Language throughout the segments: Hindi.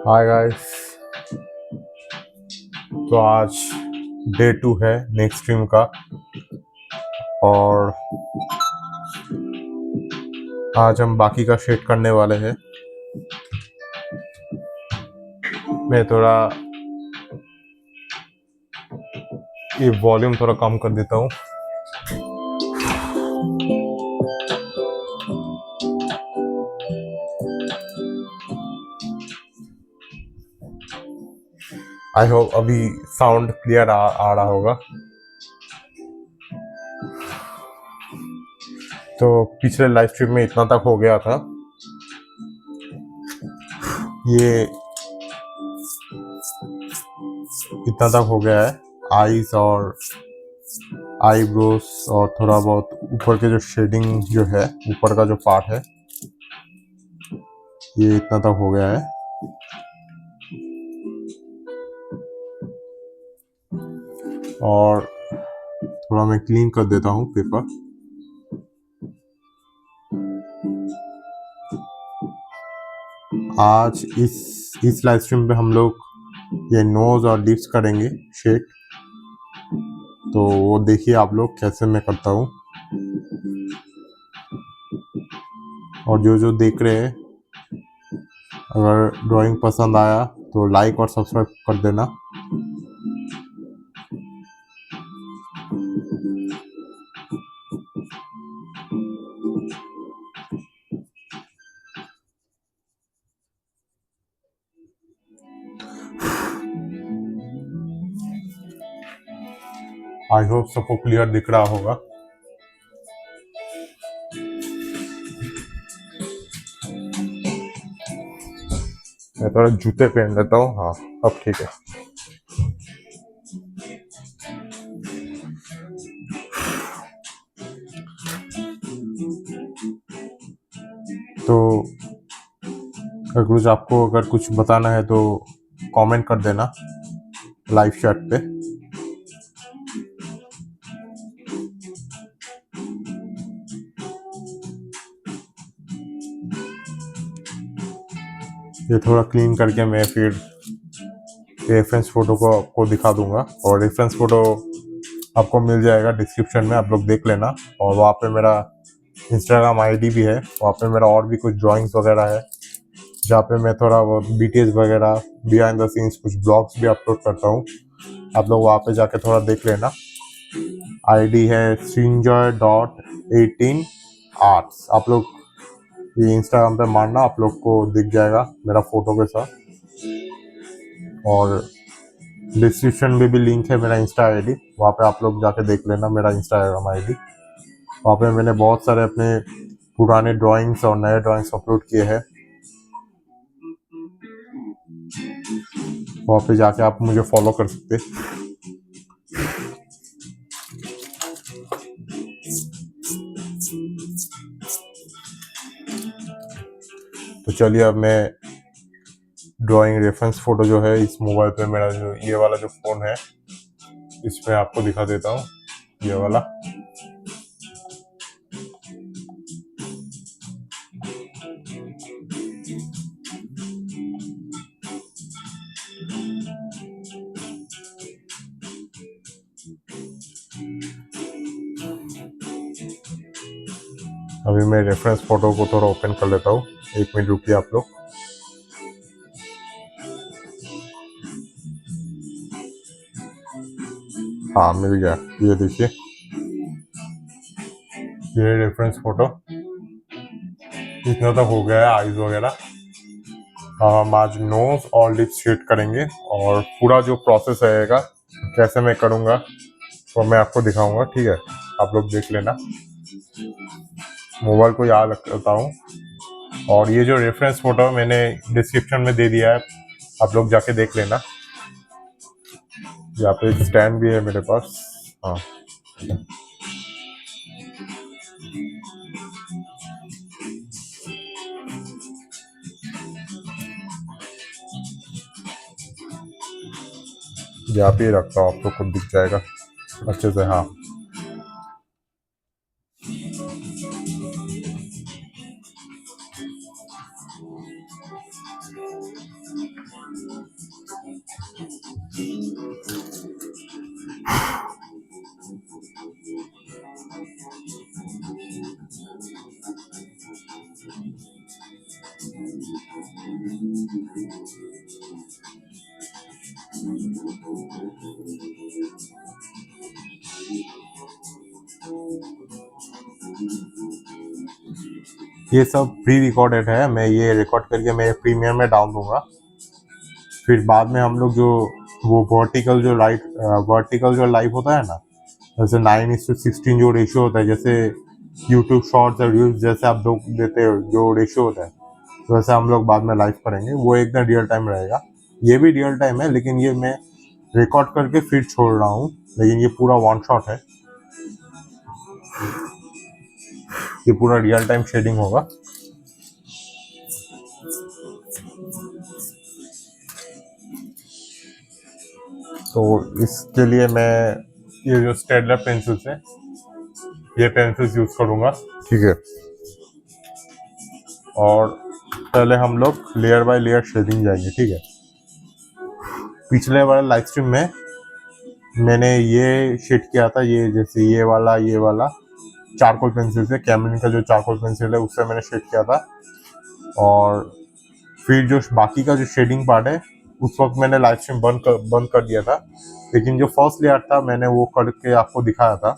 हाय गाइस, तो आज डे 2 है नेक्स्ट स्ट्रीम का। और आज हम बाकी का शेड करने वाले हैं। मैं थोड़ा ये वॉल्यूम थोड़ा कम कर देता हूँ। आई होप अभी साउंड क्लियर आ रहा होगा। तो पिछले लाइव स्ट्रीम में इतना तक हो गया था। ये इतना तक हो गया है। आईज और आईब्रोज और थोड़ा बहुत ऊपर के जो शेडिंग जो है, ऊपर का जो पार्ट है, ये इतना तक हो गया है। और थोड़ा मैं क्लीन कर देता हूँ पेपर। आज इस लाइव स्ट्रीम पे हम लोग ये नोज और लिप्स करेंगे शेड। तो वो देखिए आप लोग कैसे मैं करता हूँ। और जो देख रहे हैं, अगर ड्राइंग पसंद आया तो लाइक और सब्सक्राइब कर देना। आई होप सबको क्लियर दिख रहा होगा। मैं थोड़ा जूते पहन लेता हूँ। हाँ, अब ठीक है। तो अगर कुछ बताना है तो कमेंट कर देना लाइव चैट पे। ये थोड़ा क्लीन करके मैं फिर रेफरेंस फोटो को आपको दिखा दूंगा। और रेफरेंस फोटो आपको मिल जाएगा डिस्क्रिप्शन में, आप लोग देख लेना। और वहाँ पे मेरा इंस्टाग्राम आईडी भी है। वहाँ पे मेरा और भी कुछ ड्राइंग्स वगैरह है, जहाँ पे मैं थोड़ा बहुत BTS वगैरह, बिहाइंड द सीन्स कुछ ब्लॉग्स भी अपलोड करता हूँ। आप लोग वहाँ पे जाके थोड़ा देख लेना। आईडी है srinjoy.18 arts। आप लोग ये इंस्टाग्राम पे मारना, आप लोग को दिख जाएगा मेरा फोटो के साथ। और डिस्क्रिप्शन में भी लिंक है मेरा इंस्टा आईडी, वहाँ पे आप लोग जाके देख लेना मेरा इंस्टाग्राम आईडी। वहाँ पे मैंने बहुत सारे अपने पुराने ड्राइंग्स और नए ड्राइंग्स अपलोड किए हैं। वहाँ पे जाके आप मुझे फॉलो कर सकते। तो चलिए, अब मैं ड्राइंग रेफरेंस फोटो जो है इस मोबाइल पे, मेरा जो ये वाला जो फोन है, इसमें आपको दिखा देता हूँ। ये वाला अभी मैं रेफरेंस फोटो को थोड़ा ओपन कर लेता हूँ। 1 मिनट रुकिए आप लोग। हाँ, मिल गया। ये देखिए, ये रेफरेंस फोटो इतना तक हो गया है, आईज वगैरह। हम आज नोज और लिप्स शेड करेंगे। और पूरा जो प्रोसेस रहेगा, कैसे मैं करूँगा, तो मैं आपको दिखाऊंगा। ठीक है, आप लोग देख लेना। मोबाइल को यहाँ रखता हूँ। और ये जो रेफरेंस फोटो है मैंने डिस्क्रिप्शन में दे दिया है, आप लोग जाके देख लेना। यहाँ पे एक स्टैंड भी है मेरे पास। हाँ, यहाँ पे ही रखता हूँ, आप लोग को दिख जाएगा अच्छे से। हाँ, ये सब प्री रिकॉर्डेड है, मैं ये रिकॉर्ड करके मैं प्रीमियर में डाल दूंगा। फिर बाद में हम लोग जो वो वर्टिकल जो लाइव होता है ना, जैसे 9:16 जो रेशियो होता है, जैसे यूट्यूब शॉर्ट्स और रील्स जैसे आप लोग देते हो जो रेशियो होता है, तो वैसे हम लोग बाद में लाइव करेंगे। वो एकदम रियल टाइम रहेगा। ये भी रियल टाइम है, लेकिन ये मैं रिकॉर्ड करके फिर छोड़ रहा हूँ, लेकिन ये पूरा वन शॉट है। ये पूरा रियल टाइम शेडिंग होगा। तो इसके लिए मैं ये जो स्टेडलर पेंसिल्स है, ये पेंसिल्स यूज करूंगा, ठीक है। और पहले हम लोग लेयर बाय लेयर शेडिंग जाएंगे, ठीक है। पिछले वाले लाइव स्ट्रीम में मैंने ये शेड किया था, ये जैसे ये वाला चारकोल पेंसिल से, कैमलिन का जो चारकोल पेंसिल है उससे मैंने शेड किया था। और फिर जो बाकी का जो शेडिंग पार्ट है, उस वक्त मैंने लाइव स्ट्रीम बंद कर दिया था, लेकिन जो फर्स्ट लेयर था मैंने वो करके आपको दिखाया था।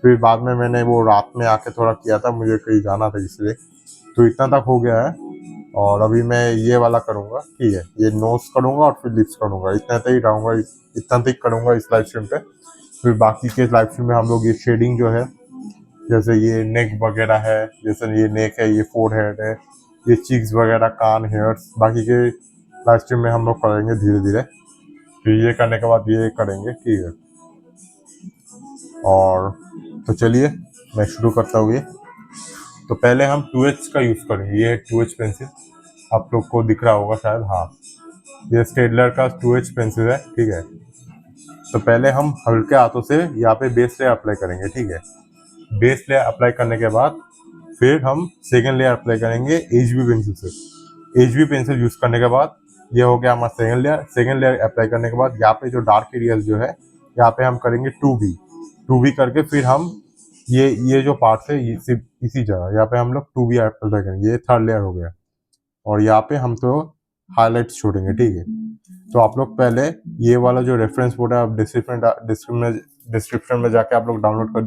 फिर बाद में मैंने वो रात में आके थोड़ा किया था, मुझे कहीं जाना था इसलिए। तो इतना तक हो गया है। और अभी मैं ये वाला करूँगा, ठीक है। ये नोज करूँगा और फिर लिप्स करूँगा, इतना तक ही रहूँगा, इतना तक करूँगा इस लाइव स्ट्रीम पे। फिर बाकी के लाइव स्ट्रीम में हम लोग ये शेडिंग जो है, जैसे ये नेक वगैरह है, जैसे ये नेक है, ये फोरहेड है, ये चिक्स वगैरह, कान, हेयर्स, बाकी के लाइव स्ट्रीम में हम लोग करेंगे धीरे धीरे। फिर ये करने के बाद ये करेंगे, ठीक है। और तो चलिए मैं शुरू करता हूँ ये। तो पहले हम 2H का यूज़ करेंगे। ये 2H पेंसिल आप लोग को दिख रहा होगा शायद। हाँ, ये स्टेडलर का 2H पेंसिल है, ठीक है। तो पहले हम हल्के हाथों से यहाँ पे बेस लेयर अप्लाई करेंगे, ठीक है। बेस लेयर अप्लाई करने के बाद फिर हम सेकेंड लेयर अप्लाई करेंगे HB पेंसिल से। HB पेंसिल यूज़ करने के बाद ये हो गया हमारा second layer. Second layer apply करने के बाद यहाँ पे जो डार्क एरियाज जो है, यहाँ पे हम करेंगे 2B करके। फिर हम ये जो पार्ट है, सिर्फ इसी जगह यहाँ पे हम लोग 2B अप्लाई करेंगे। ये थर्ड लेयर हो गया। और यहाँ पे हम तो हाईलाइट्स छोड़ेंगे, ठीक है। तो आप लोग पहले ये वाला जो रेफरेंस फोटो है, आप डिस्क्रिप्शन में जाके आप लोग डाउनलोड कर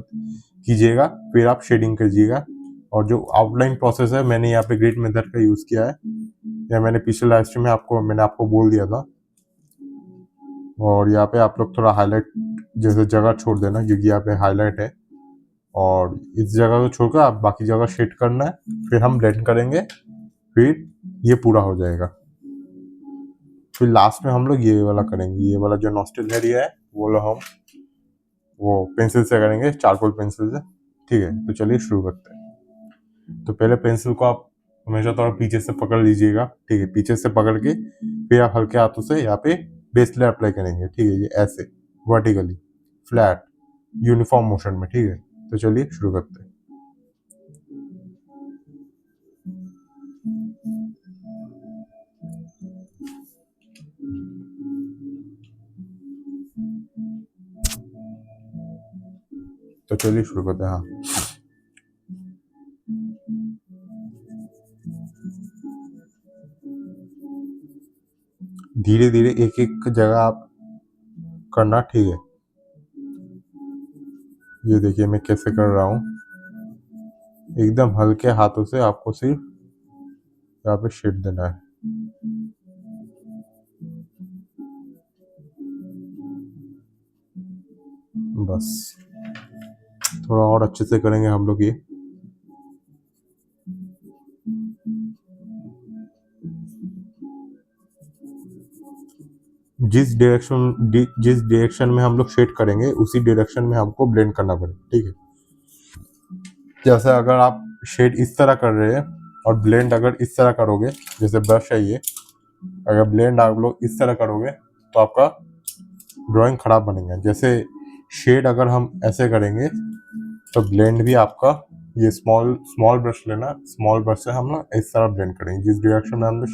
कीजिएगा, फिर आप शेडिंग कीजिएगा। और जो आउटलाइन प्रोसेस है, मैंने यहाँ पे ग्रिड मेथड का यूज किया है, या मैंने पिछले लाइव स्ट्रीम में मैंने आपको बोल दिया था। और यहाँ पे आप लोग थोड़ा हाईलाइट जैसे जगह छोड़ देना, क्योंकि यहाँ पे हाईलाइट है। और इस जगह को छोड़कर आप बाकी जगह शेड करना है, फिर हम ब्लेंड करेंगे, फिर ये पूरा हो जाएगा। फिर लास्ट में हम लोग ये वाला करेंगे, ये वाला जो नॉस्टल एरिया है वो पेंसिल से करेंगे, चारकोल पेंसिल से, ठीक है। तो चलिए शुरू करते हैं। तो पहले पेंसिल को आप हमेशा थोड़ा पीछे से पकड़ लीजिएगा, ठीक है। पीछे से पकड़ के फिर आप हल्के हाथों से यहाँ पे बेस लेयर अप्लाई करेंगे, ठीक है। ये ऐसे वर्टिकली फ्लैट यूनिफॉर्म मोशन में, ठीक है। तो चलिए शुरू करते हैं। तो चलिए शुरू करते हैं। हाँ, धीरे धीरे एक एक जगह आप करना, ठीक है। ये देखिए मैं कैसे कर रहा हूँ, एकदम हल्के हाथों से आपको सिर्फ यहाँ पे शेड देना है। बस थोड़ा और अच्छे से करेंगे हम लोग ये। जिस डायरेक्शन में हम लोग शेड करेंगे उसी डायरेक्शन में हमको ब्लेंड करना पड़ेगा, ठीक है। जैसे अगर आप शेड इस तरह कर रहे हैं और ब्लेंड अगर इस तरह करोगे, जैसे ब्रश है ये, अगर ब्लेंड आप लोग इस तरह करोगे तो आपका ड्राइंग खराब बनेगा। जैसे शेड अगर हम ऐसे करेंगे तो ब्लेंड भी आपका ये स्मॉल स्मॉल ब्रश लेना, स्मॉल ब्रश से हम ना इस तरह ब्लेंड करेंगे जिस डायरेक्शन में हमने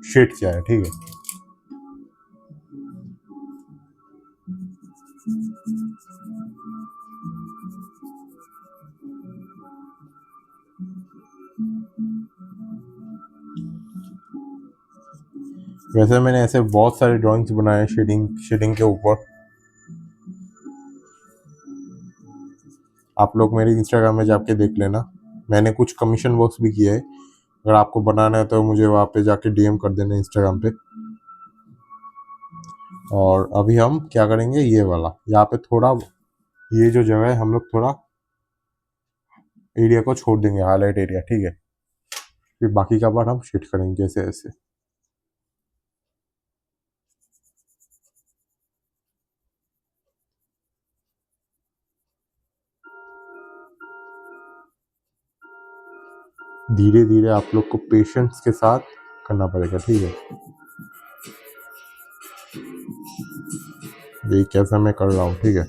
शेड किया है, ठीक है। वैसे मैंने ऐसे बहुत सारे ड्राइंग्स बनाए हैं शेडिंग के ऊपर। आप लोग मेरे इंस्टाग्राम में जाके देख लेना, मैंने कुछ कमीशन वर्क्स भी किया है। अगर आपको बनाना है तो मुझे वहाँ पे जाके डीएम कर देना इंस्टाग्राम पे। और अभी हम क्या करेंगे, ये वाला यहाँ पे थोड़ा ये जो जगह है हम लोग थोड़ा एरिया को छोड़ देंगे, हाईलाइट एरिया, ठीक है। फिर बाकी का पार्ट हम शेड करेंगे जैसे ऐसे। धीरे धीरे आप लोग को पेशेंस के साथ करना पड़ेगा, ठीक है। ये कैसा मैं कर रहा हूँ, ठीक है।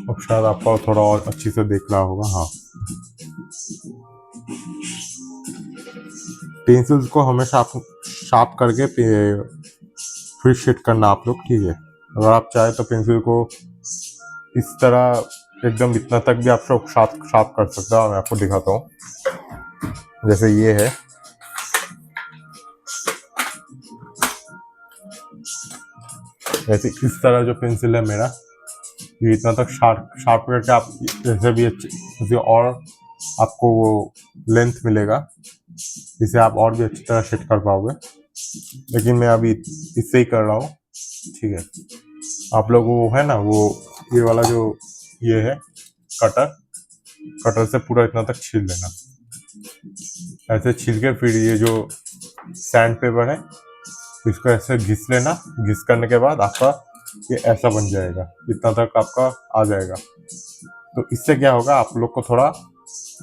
अब शायद आपको थोड़ा और अच्छी से दिख रहा होगा। हाँ, पेंसिल्स को हमेशा शार्प करके फिर शेड करना आप लोग, ठीक है। अगर आप चाहे तो पेंसिल को इस तरह एकदम इतना तक भी आप लोग शार्प कर सकते हो। मैं आपको दिखाता हूँ, जैसे ये है, वैसे इस तरह जो पेंसिल है मेरा, ये इतना तक शार्प करके आप जैसे भी अच्छे और आपको वो लेंथ मिलेगा, इसे आप और भी अच्छी तरह शेड कर पाओगे। लेकिन मैं अभी इससे ही कर रहा हूँ, ठीक है। आप लोग वो है ना, वो ये वाला जो ये है कटर से पूरा इतना तक छील लेना। ऐसे छील के फिर ये जो सैंड पेपर है इसको ऐसे घिस लेना। घिस करने के बाद आपका ये ऐसा बन जाएगा, इतना तक आपका आ जाएगा। तो इससे क्या होगा, आप लोग को थोड़ा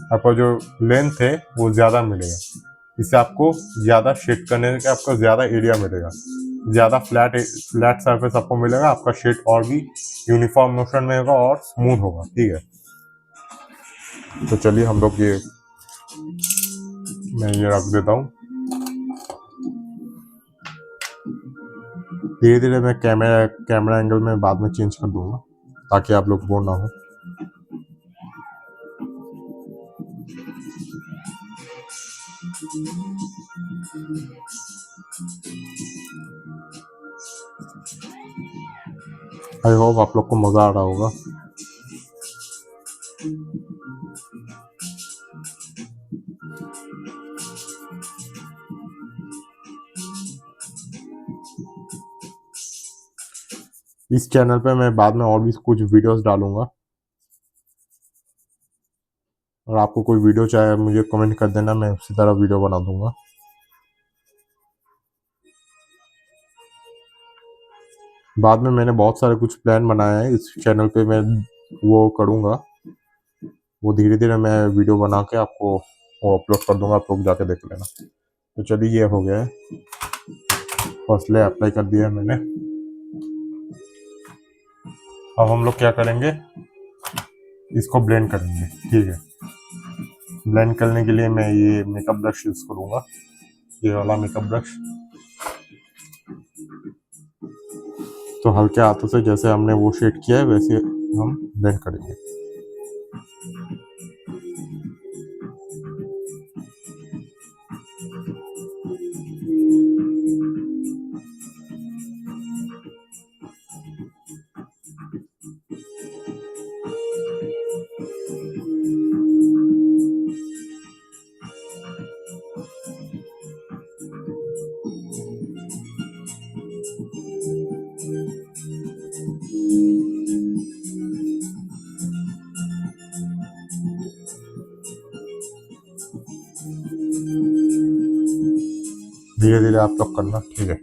आपका जो लेंथ है वो ज़्यादा मिलेगा। इससे आपको ज़्यादा शेड करने का आपको ज़्यादा एरिया मिलेगा, ज़्यादा फ्लैट सरफेस आपको मिलेगा। आपका शेड और भी यूनिफॉर्म मोशन में होगा और स्मूथ होगा, ठीक है। तो चलिए हम लोग ये, मैं ये रख देता हूँ। धीरे धीरे मैं कैमरा एंगल में बाद में चेंज कर दूंगा ताकि आप लोग बोर ना हो। आई होप आप लोग को मज़ा आ रहा होगा। इस चैनल पे मैं बाद में और भी कुछ वीडियोस डालूंगा, और आपको कोई वीडियो चाहे मुझे कमेंट कर देना, मैं उसी तरह वीडियो बना दूंगा। बाद में मैंने बहुत सारे कुछ प्लान बनाए हैं इस चैनल पे, मैं वो करूँगा, वो धीरे धीरे मैं वीडियो बना के आपको वो अपलोड कर दूंगा, आप लोग जाके देख लेना। तो चलिए ये हो गया है, फर्स्ट लेयर अप्लाई कर दिया है मैंने। अब हम लोग क्या करेंगे, इसको ब्लेंड करेंगे, ठीक है। ब्लेंड करने के लिए मैं ये मेकअप ब्रश यूज़ करूँगा, ये वाला मेकअप ब्रश। तो हल्के हाथों से जैसे हमने वो शेड किया है वैसे हम ब्लेंड करेंगे। धीरे धीरे आप लोग करना, ठीक है।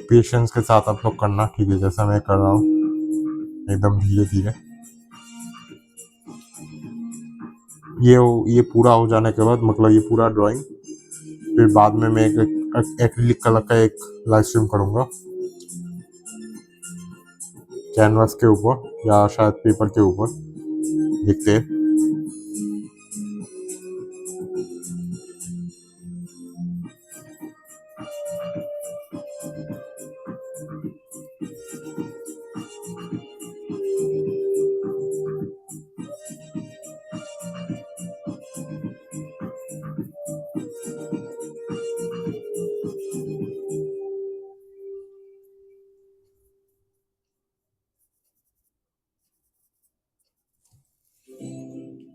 पेशेंस के साथ आप लोग करना, ठीक है, जैसा मैं कर रहा हूँ, एकदम धीरे धीरे। ये पूरा हो जाने के बाद, मतलब ये पूरा ड्राइंग, फिर बाद में मैं एक एक्रिलिक कलर का एक लाइव स्ट्रीम करूँगा कैनवास के ऊपर या शायद पेपर के ऊपर, देखते हैं।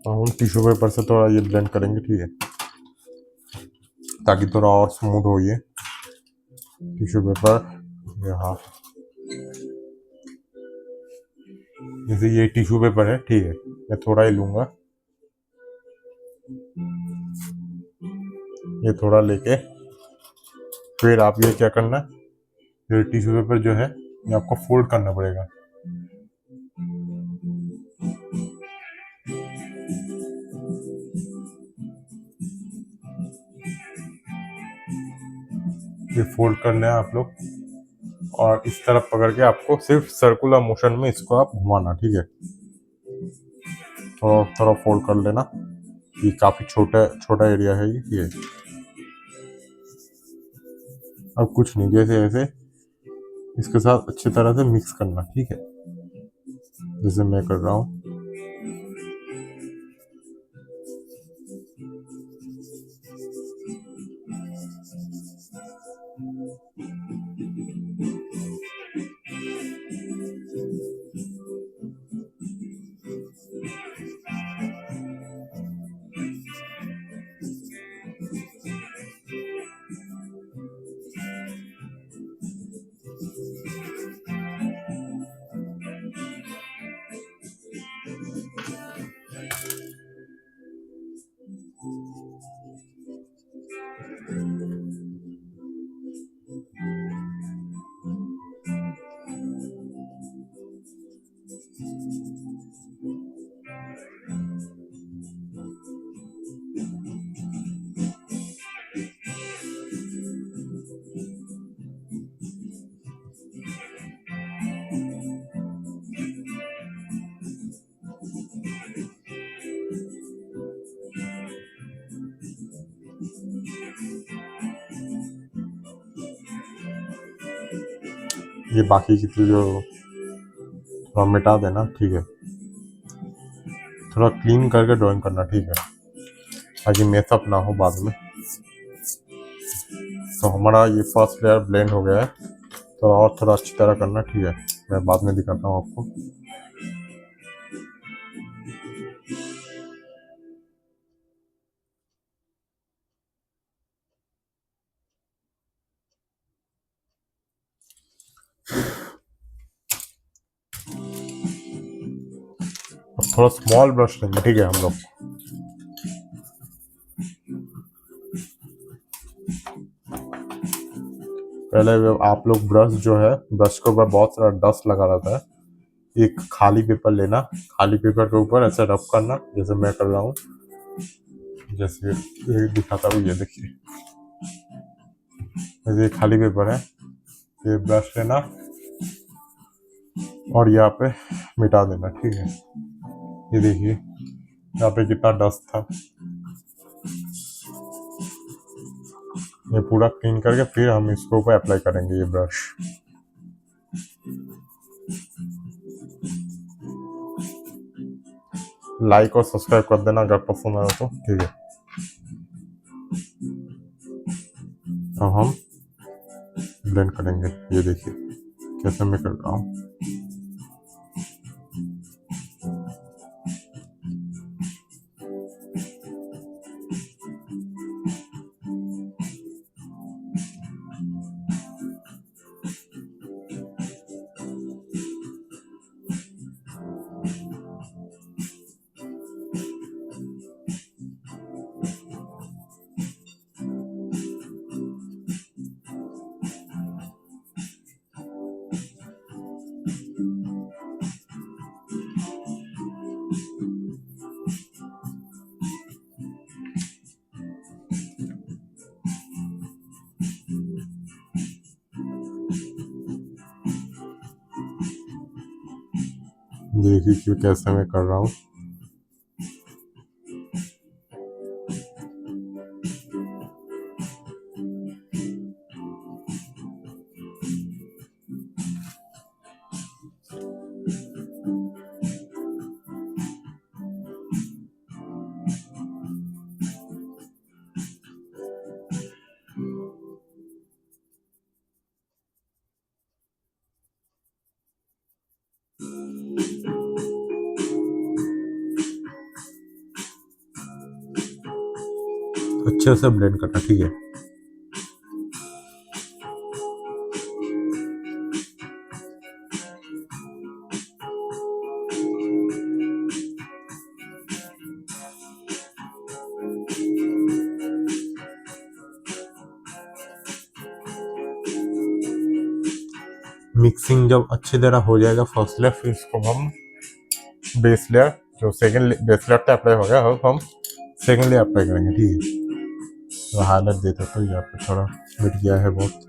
तो हम टिश्यू पेपर से थोड़ा ये ब्लेंड करेंगे, ठीक है, ताकि थोड़ा और स्मूथ हो ये टिश्यू पेपर। यहाँ जैसे ये टिश्यू पेपर है, ठीक है, मैं थोड़ा ही लूँगा, ये थोड़ा लेके फिर आप ये क्या करना, ये टिश्यू पेपर जो है ये आपको फोल्ड करना पड़ेगा। ये फोल्ड करना है आप लोग, और इस तरफ पकड़ के आपको सिर्फ सर्कुलर मोशन में इसको आप घुमाना, ठीक है। तो थोड़ा फोल्ड कर लेना, ये काफ़ी छोटा एरिया है ये। अब कुछ नहीं, जैसे ऐसे इसके साथ अच्छी तरह से मिक्स करना, ठीक है, जैसे मैं कर रहा हूँ। ये बाकी की चीज़ों थोड़ा मिटा देना, ठीक है, थोड़ा क्लीन करके ड्राइंग करना, ठीक है, ताकि मेसअप ना हो बाद में। तो हमारा ये फर्स्ट लेयर ब्लेंड हो गया है, तो और थोड़ा अच्छी तरह करना, ठीक है, मैं बाद में दिखाता हूँ आपको। थोड़ा स्मॉल ब्रश लेंगे, ठीक है, हम लोग पहले आप लोग ब्रश जो है, ब्रश के ऊपर बहुत सारा डस्ट लगा रहता है, एक खाली पेपर लेना, खाली पेपर के ऊपर ऐसे रब करना, जैसे मैं कर रहा हूँ, जैसे ये दिखाता हूँ, ये देखिए, ये खाली पेपर है, ये ब्रश लेना और यहाँ पे मिटा देना, ठीक है। ये देखिए यहाँ पे कितना डस्ट था। ये पूरा क्लीन करके फिर हम इसके ऊपर अप्लाई करेंगे ये ब्रश। लाइक और सब्सक्राइब कर देना अगर पसंद आया तो, ठीक है। अब हम ब्लेंड करेंगे, ये देखिए कैसे मैं कर रहा हूँ। देखिए कि कैसे मैं कर रहा हूँ। अच्छे से ब्लेंड करना, ठीक है। मिक्सिंग जब अच्छी तरह हो जाएगा फर्स्ट लेयर, फिर इसको हम बेस लेयर, जो सेकंड बेस लेयर पे अप्लाई हो गया, अब हम सेकंड लेयर अप्लाई करेंगे, ठीक है। तो हाईलाइट देता तो यहाँ पे थोड़ा मिट गया है बहुत।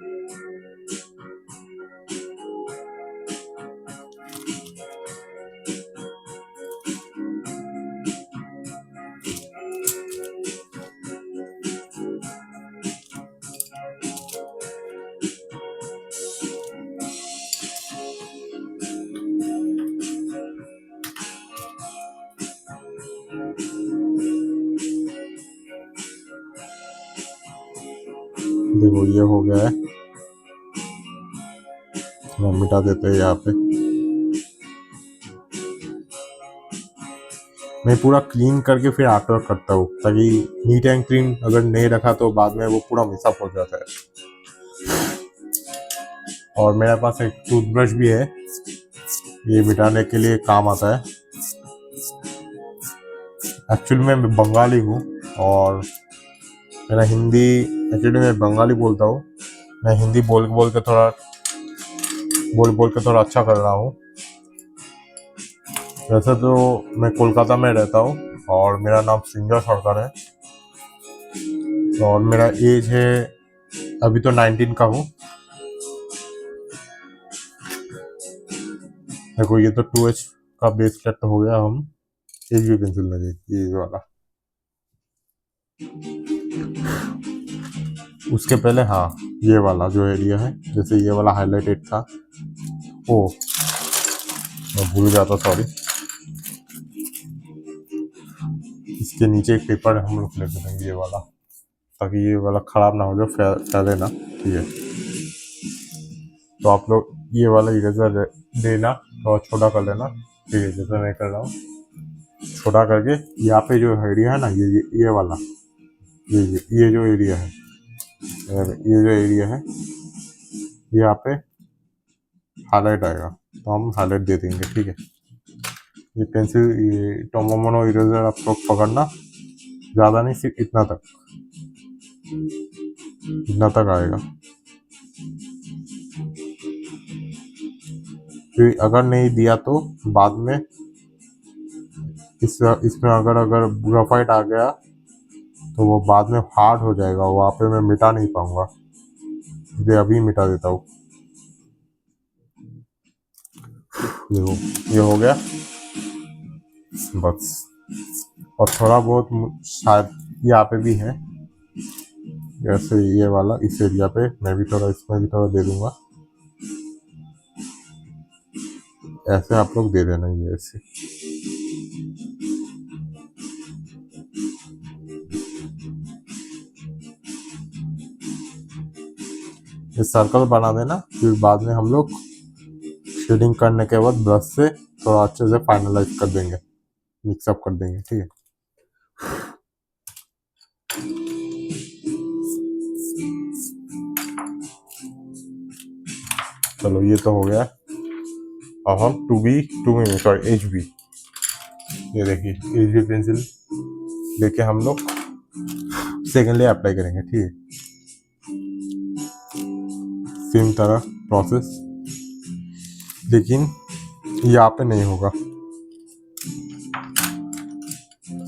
देखो ये हो गया है, थोड़ा मिटा देते हैं यहाँ पे। मैं पूरा क्लीन करके फिर आर्ट वर्क करता हूँ, ताकि नीट एंड क्लीन अगर नहीं रखा तो बाद में वो पूरा मिक्सअप हो जाता है। और मेरे पास एक टूथब्रश भी है, ये मिटाने के लिए काम आता है। एक्चुअली मैं बंगाली हूँ और मेरा हिंदी, एक्चुअली मैं बंगाली बोलता हूँ, मैं हिंदी बोल बोल के थोड़ा अच्छा कर रहा हूँ। वैसे तो मैं कोलकाता में रहता हूँ और मेरा नाम सिंगर सरकार है, और मेरा एज है अभी तो 19 का हूँ। देखो ये तो 2H का बेस सेट हो गया, हम एच बी पेंसिल लगे ये वाला। उसके पहले हाँ, ये वाला जो एरिया है, जैसे ये वाला हाईलाइटेड था, ओ मैं भूल गया था, सॉरी। इसके नीचे एक पेपर हम लोग लेते देंगे ये वाला, ताकि ये वाला खराब ना हो जाए, फैले ना, ठीक है। तो आप लोग ये वाला इरेजर देना, थोड़ा छोटा कर लेना, ठीक है, जैसे मैं कर रहा हूँ। छोटा करके यहाँ पे जो एरिया है ना, ये वाला, ये जो एरिया है, ये जो एरिया है, यहाँ पे हाईलाइट आएगा, तो हम हाईलाइट दे देंगे, ठीक है। ये पेंसिल, ये टोमोमोनो इरेजर आप लोग पकड़ना, ज़्यादा नहीं, सिर्फ इतना तक आएगा। फिर अगर नहीं दिया तो बाद में इसमें अगर ग्राफाइट आ गया तो वो बाद में हार्ड हो जाएगा, वहाँ पे मैं मिटा नहीं पाऊंगा, इसलिए अभी मिटा देता हूँ। देखो ये हो गया। बस। और थोड़ा बहुत शायद यहाँ पे भी है, जैसे ये वाला इस एरिया पे मैं भी थोड़ा, इसमें भी थोड़ा दे दूंगा। ऐसे आप लोग दे देना, ये ऐसे। ये सर्कल बना देना, फिर बाद में हम लोग शेडिंग करने के बाद ब्रश से थोड़ा अच्छे से फाइनलाइज कर देंगे, मिक्सअप कर देंगे, ठीक है। चलो ये तो हो गया। अब हम सॉरी HB, ये देखिए HB पेंसिल लेके हम लोग सेकेंड लेयर अप्लाई करेंगे, ठीक है। सेम तरह प्रोसेस, लेकिन यहाँ पे नहीं होगा,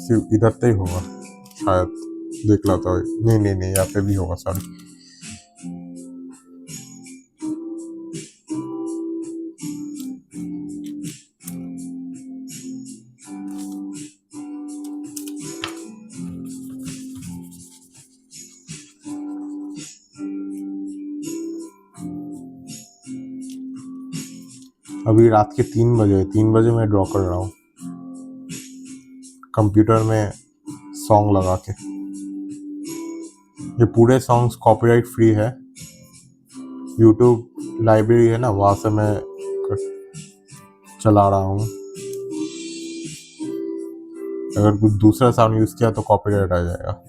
सिर्फ इधर पे ही होगा शायद। देख लाता हूँ, नहीं यहाँ पे भी होगा, सॉरी। अभी रात के 3 बजे मैं ड्रॉ कर रहा हूँ कंप्यूटर में सॉन्ग लगा के। ये पूरे सॉन्ग्स कॉपीराइट फ्री है, यूट्यूब लाइब्रेरी है ना, वहाँ से मैं चला रहा हूँ। अगर कुछ दूसरा साउंड यूज किया तो कॉपीराइट आ जाएगा।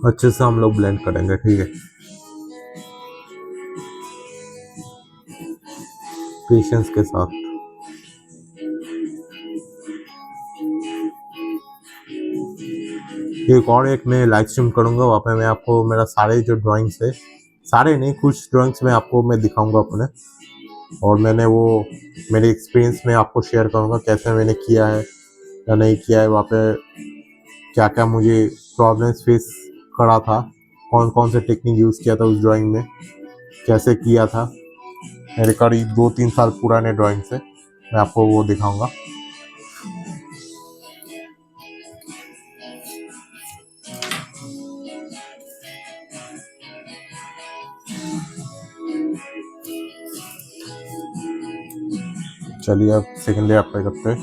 अच्छे से हम लोग ब्लेंड करेंगे, ठीक है, पेशेंस के साथ। एक मैं लाइव स्ट्रीम करूंगा, वहाँ पे मैं आपको मेरा सारे जो ड्राइंग्स है, सारे नहीं, कुछ ड्राइंग्स में आपको मैं दिखाऊंगा अपने, और मैंने वो मेरे एक्सपीरियंस में आपको शेयर करूंगा कैसे मैंने किया है या नहीं किया है, वहाँ पे क्या क्या मुझे प्रॉब्लम्स फेस करा था, कौन कौन से टेक्निक यूज़ किया था उस ड्राइंग में, कैसे किया था। मेरे करीब 2-3 साल पुराने ड्राइंग से मैं आपको वो दिखाऊंगा। चलिए अब सेकेंड लेयर अप्लाई करते हैं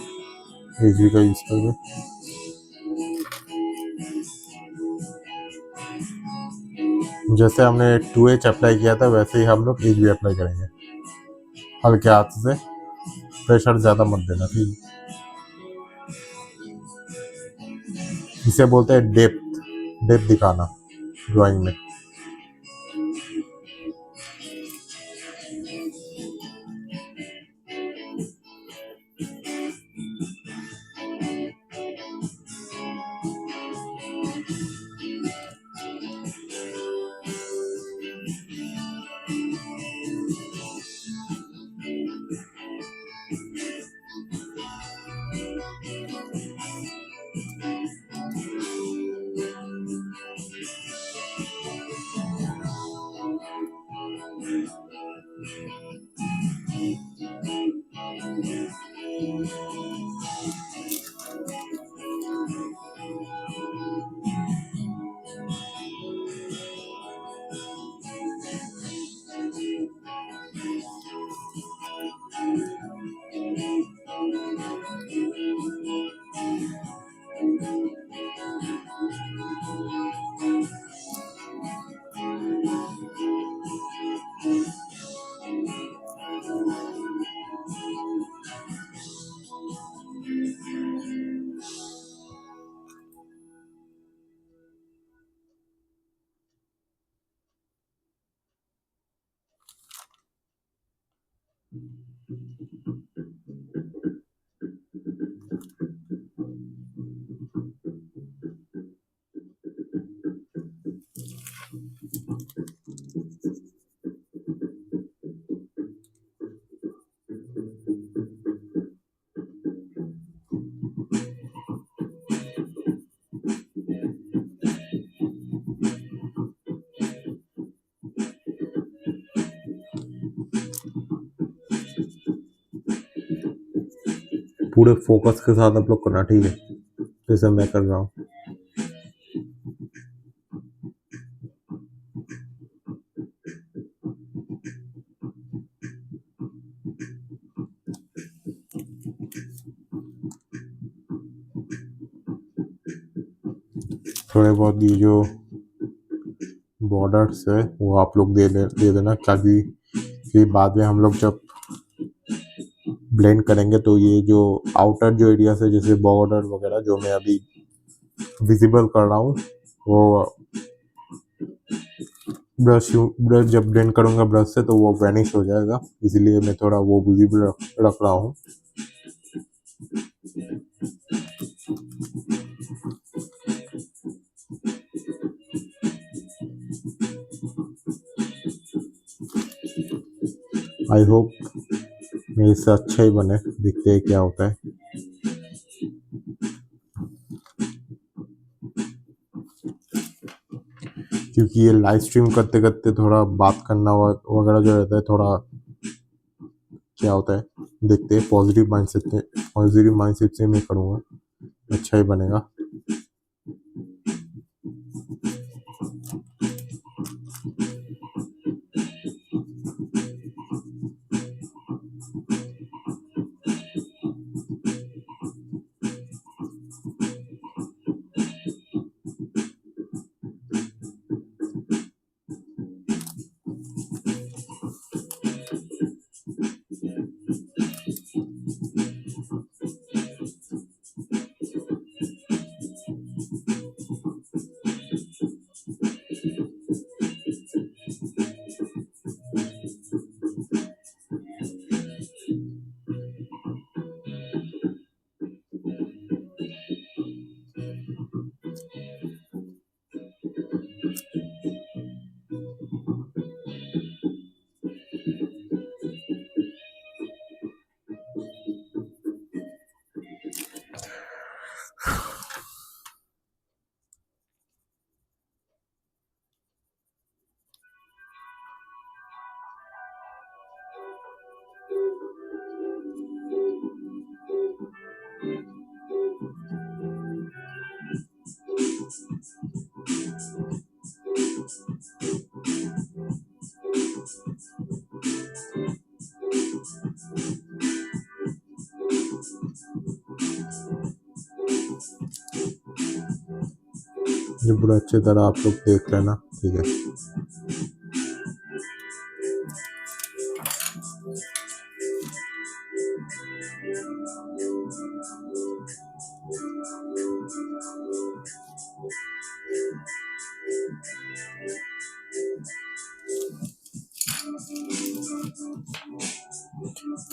HB का यूज़ करके। जैसे हमने 2H अप्लाई किया था वैसे ही हम लोग HB अप्लाई करेंगे, हल्के हाथ से, प्रेशर ज़्यादा मत देना, ठीक है। इसे बोलते हैं डेप्थ दिखाना ड्राइंग में। पूरे फोकस के साथ आप लोग करना, ठीक है, जैसे मैं कर रहा हूँ। थोड़े बहुत ये जो बॉर्डर्स है वो आप लोग दे देना, ताकि फिर बाद में हम लोग जब ब्लेंड करेंगे तो ये जो आउटर जो एरिया है जैसे बॉर्डर वगैरह जो मैं अभी विजिबल कर रहा हूँ, वो ब्रश जब ब्लेंड करूँगा ब्रश से तो वो वैनिश हो जाएगा, इसीलिए मैं थोड़ा वो विजिबल रख रहा हूँ। आई होप मेरे से अच्छा ही बने, देखते हैं क्या होता है। क्योंकि ये लाइव स्ट्रीम करते करते थोड़ा बात करना वगैरह जो रहता है, थोड़ा क्या होता है देखते हैं। पॉजिटिव माइंडसेट से मैं करूँगा, अच्छा ही बनेगा। ये पूरा अच्छी तरह आप लोग देख लेना, ठीक है।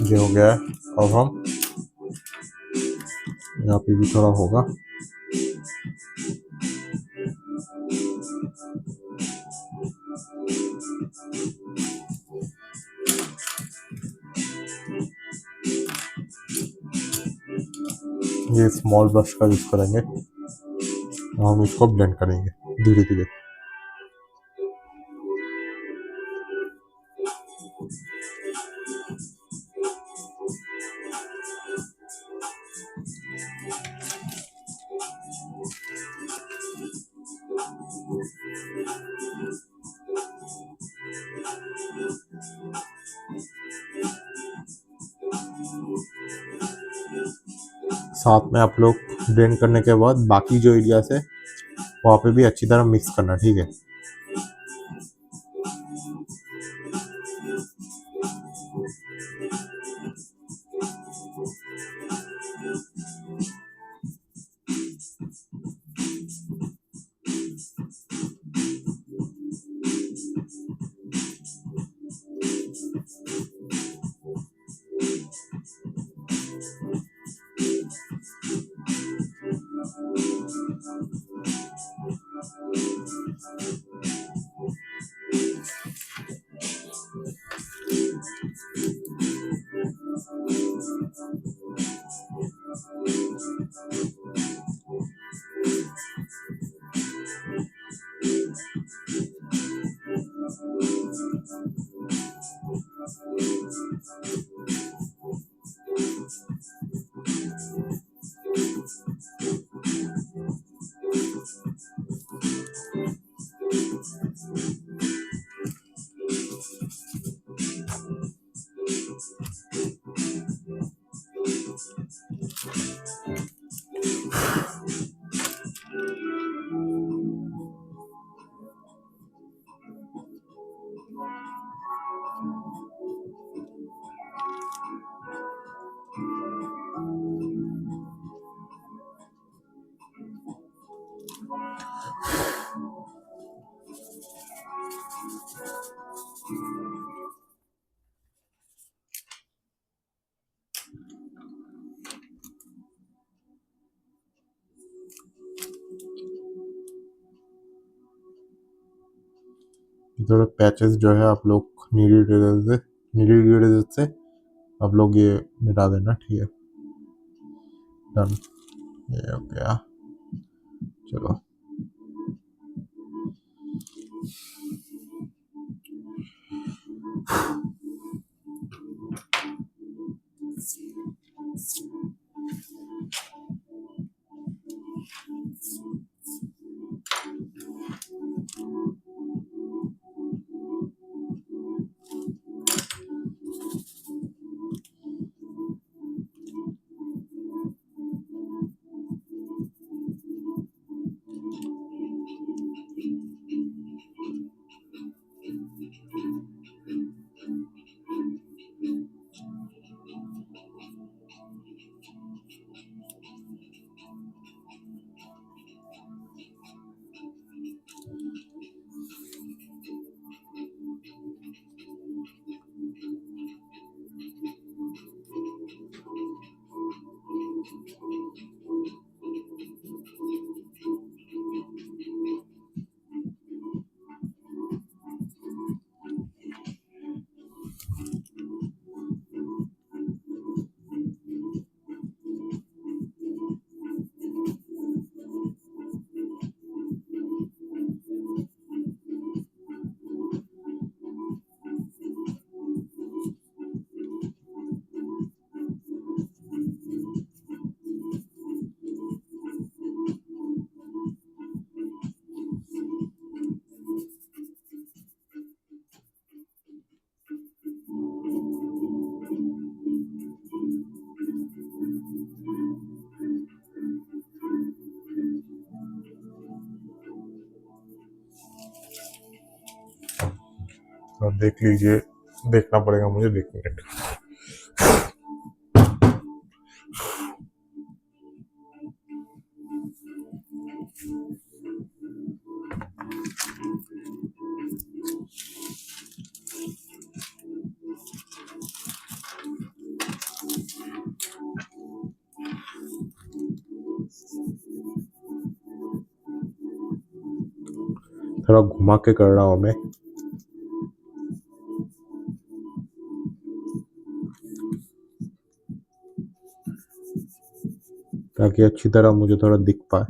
ये हो गया है। अब हम यहाँ पे भी थोड़ा होगा। ये स्मॉल ब्रश का यूज करेंगे और हम इसको ब्लेंड करेंगे धीरे धीरे। साथ में आप लोग ब्लेंड करने के बाद बाकी जो एरियाज है वहाँ पे भी अच्छी तरह मिक्स करना, ठीक है। थोड़े पैचेस जो है आप लोग नीली इरेजर से आप लोग ये मिटा देना, ठीक है। डन, ये हो गया। चलो देख लीजिए, देखना पड़ेगा मुझे, देख मिनट। थोड़ा घुमा के कर रहा हूँ मैं, ताकि अच्छी तरह मुझे थोड़ा दिख पाए।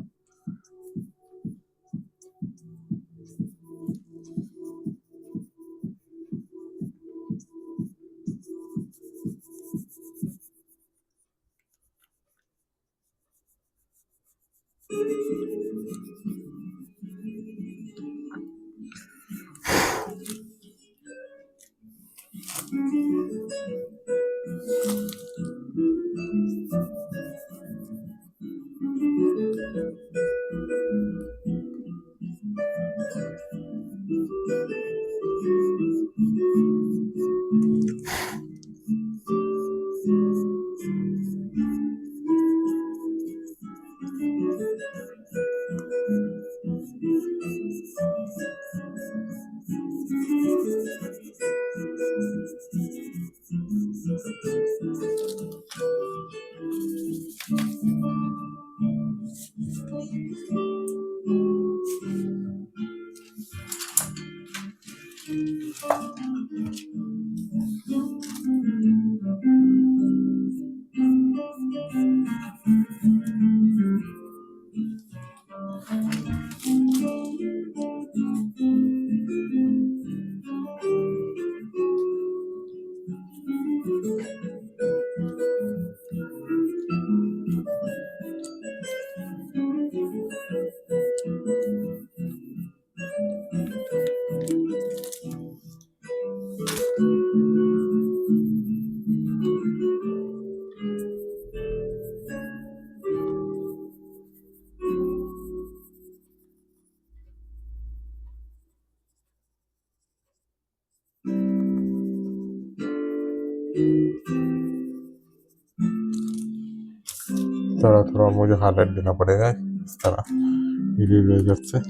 थोड़ा थोड़ा मुझे हाईलाइट देना पड़ेगा इस तरह इरेजर से।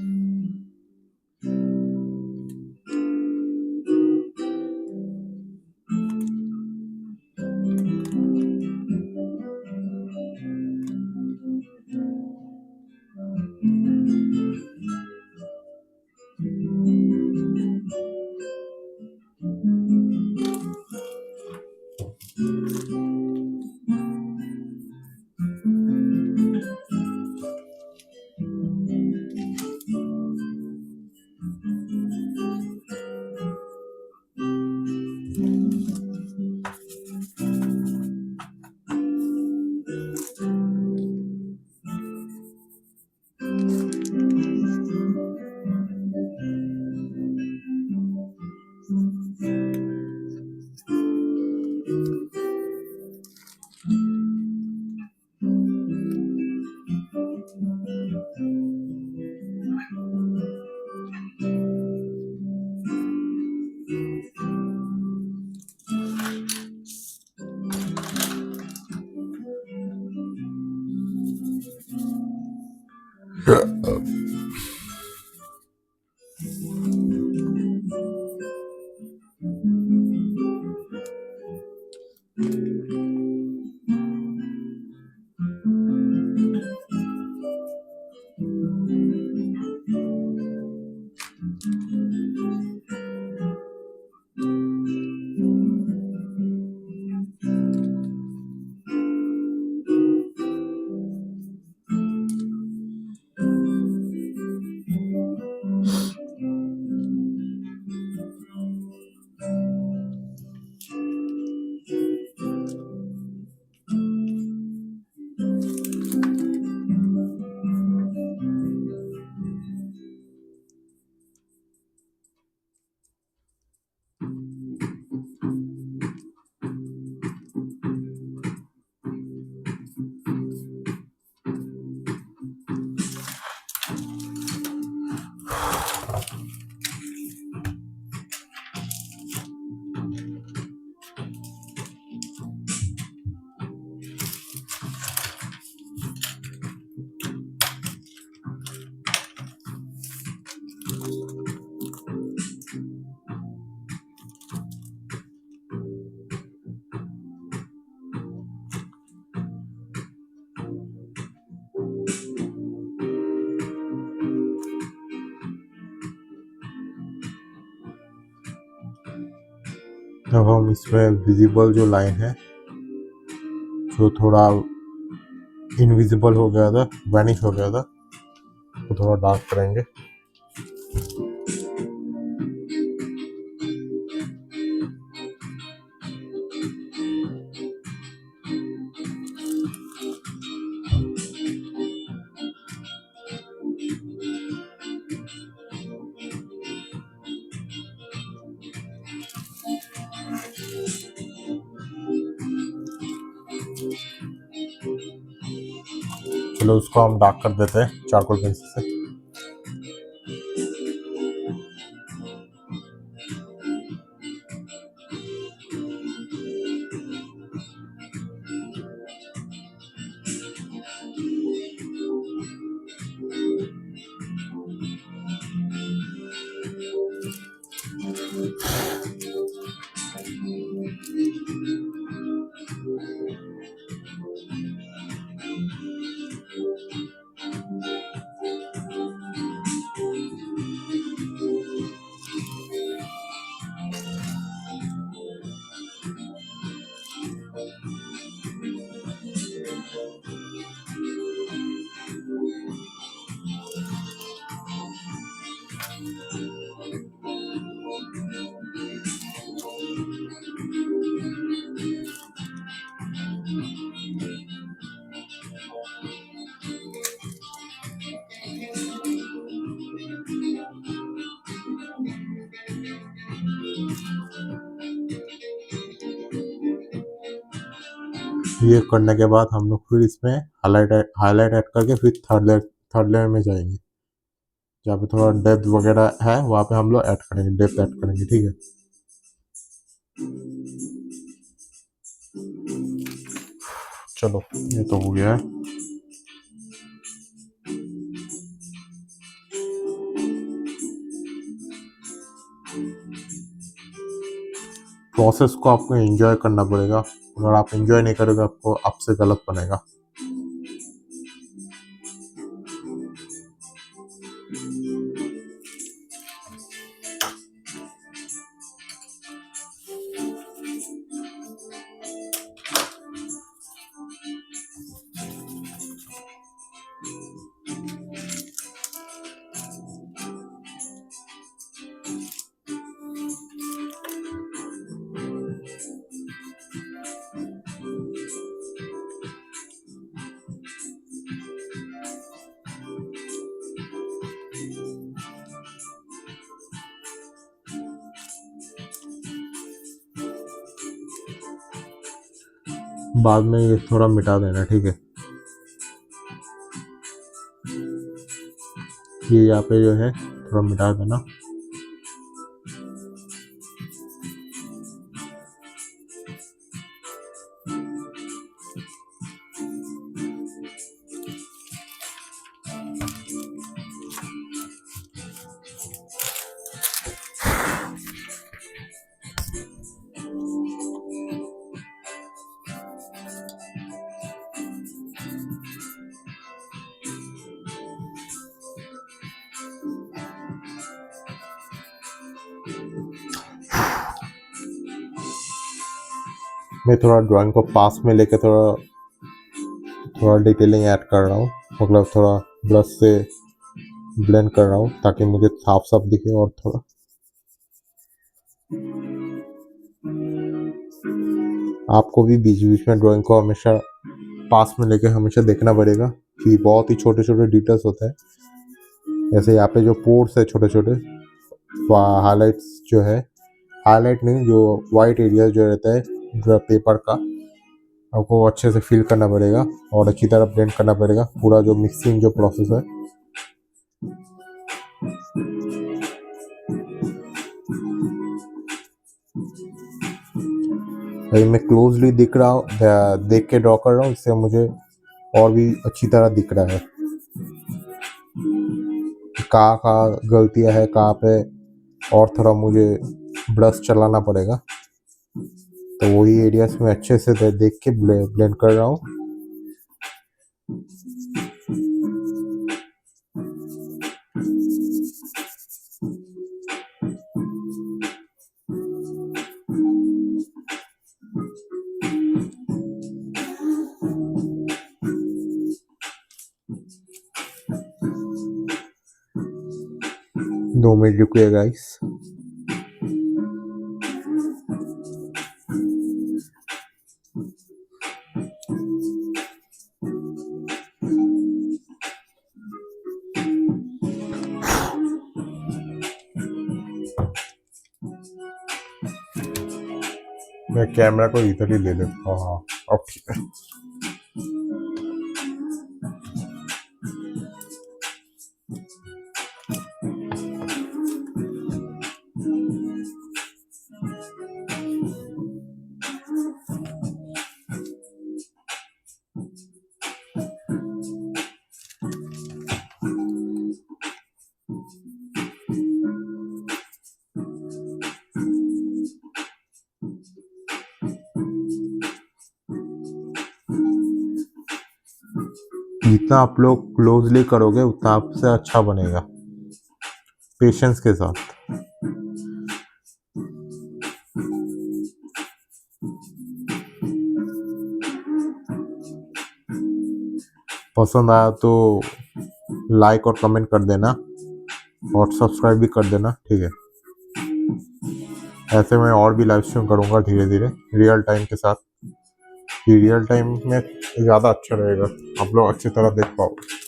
अब हम इसमें विजिबल जो लाइन है जो थोड़ा इनविजिबल हो गया था, वैनिश हो गया था, तो थोड़ा डार्क करेंगे। चलो उसको हम डार्क कर देते हैं चारकोल पेंसिल से। ये करने के बाद हम लोग फिर इसमें हाईलाइट ऐड करके फिर थर्ड लेयर में जाएंगे। जहाँ पे थोड़ा डेप्थ वगैरह है वहाँ पे हम लोग ऐड करेंगे, डेप्थ ऐड करेंगे, ठीक है। चलो ये तो हो गया है। प्रोसेस को आपको एंजॉय करना पड़ेगा, अगर आप एंजॉय नहीं करोगे आपको आपसे गलत बनेगा। बाद में ये थोड़ा मिटा देना, ठीक है। ये यहाँ पे जो है थोड़ा मिटा देना। मैं थोड़ा ड्राइंग को पास में लेके थोड़ा थोड़ा डिटेलिंग ऐड कर रहा हूँ, मतलब थोड़ा ब्रश से ब्लेंड कर रहा हूँ ताकि मुझे साफ साफ दिखे। और थोड़ा आपको भी बीच बीच में ड्राइंग को हमेशा पास में लेके हमेशा देखना पड़ेगा कि बहुत ही छोटे छोटे डिटेल्स होते हैं। जैसे यहाँ पे जो पोर्स है छोटे छोटे, हाईलाइट्स जो है, हाईलाइट नहीं, जो वाइट एरिया जो रहता है पेपर का, आपको अच्छे से फिल करना पड़ेगा और अच्छी तरह ब्लेंड करना पड़ेगा पूरा जो मिक्सिंग जो प्रोसेस है। भाई मैं क्लोजली दिख रहा हूँ, देख के ड्रॉ कर रहा हूँ, इससे मुझे और भी अच्छी तरह दिख रहा है कहाँ कहाँ गलतियाँ है कहाँ पे, और थोड़ा मुझे ब्रश चलाना पड़ेगा। तो वही एरियाज में अच्छे से देख के ब्लेंड कर रहा हूँ। दो मिनट रुकिए गाइस। मैं कैमरा को इधर ही ले लेता हूँ। हाँ अब ठीक है। जितना आप लोग क्लोजली करोगे उतना आपसे अच्छा बनेगा, पेशेंस के साथ। पसंद आया तो लाइक और कमेंट कर देना और सब्सक्राइब भी कर देना, ठीक है। ऐसे मैं और भी लाइव स्ट्रीम करूँगा धीरे धीरे रियल टाइम के साथ। ये रियल टाइम में ज़्यादा अच्छा रहेगा, आप लोग अच्छी तरह देख पाओगे।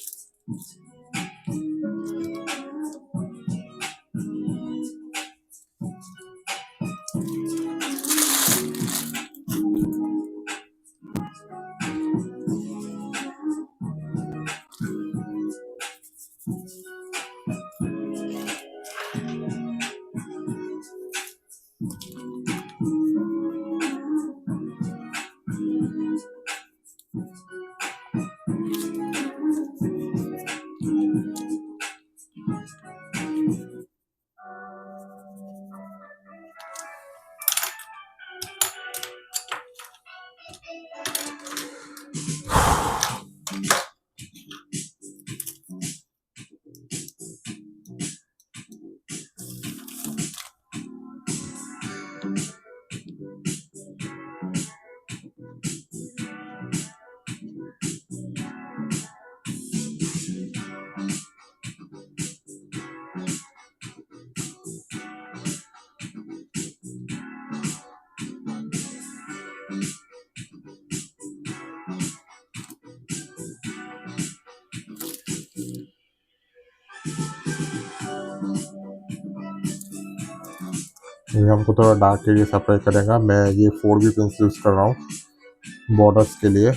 ये हमको थोड़ा डार्क एरिया सप्लाई करेगा। मैं ये 4B पेंसिल यूज़ कर रहा हूँ बॉर्डर्स के लिए।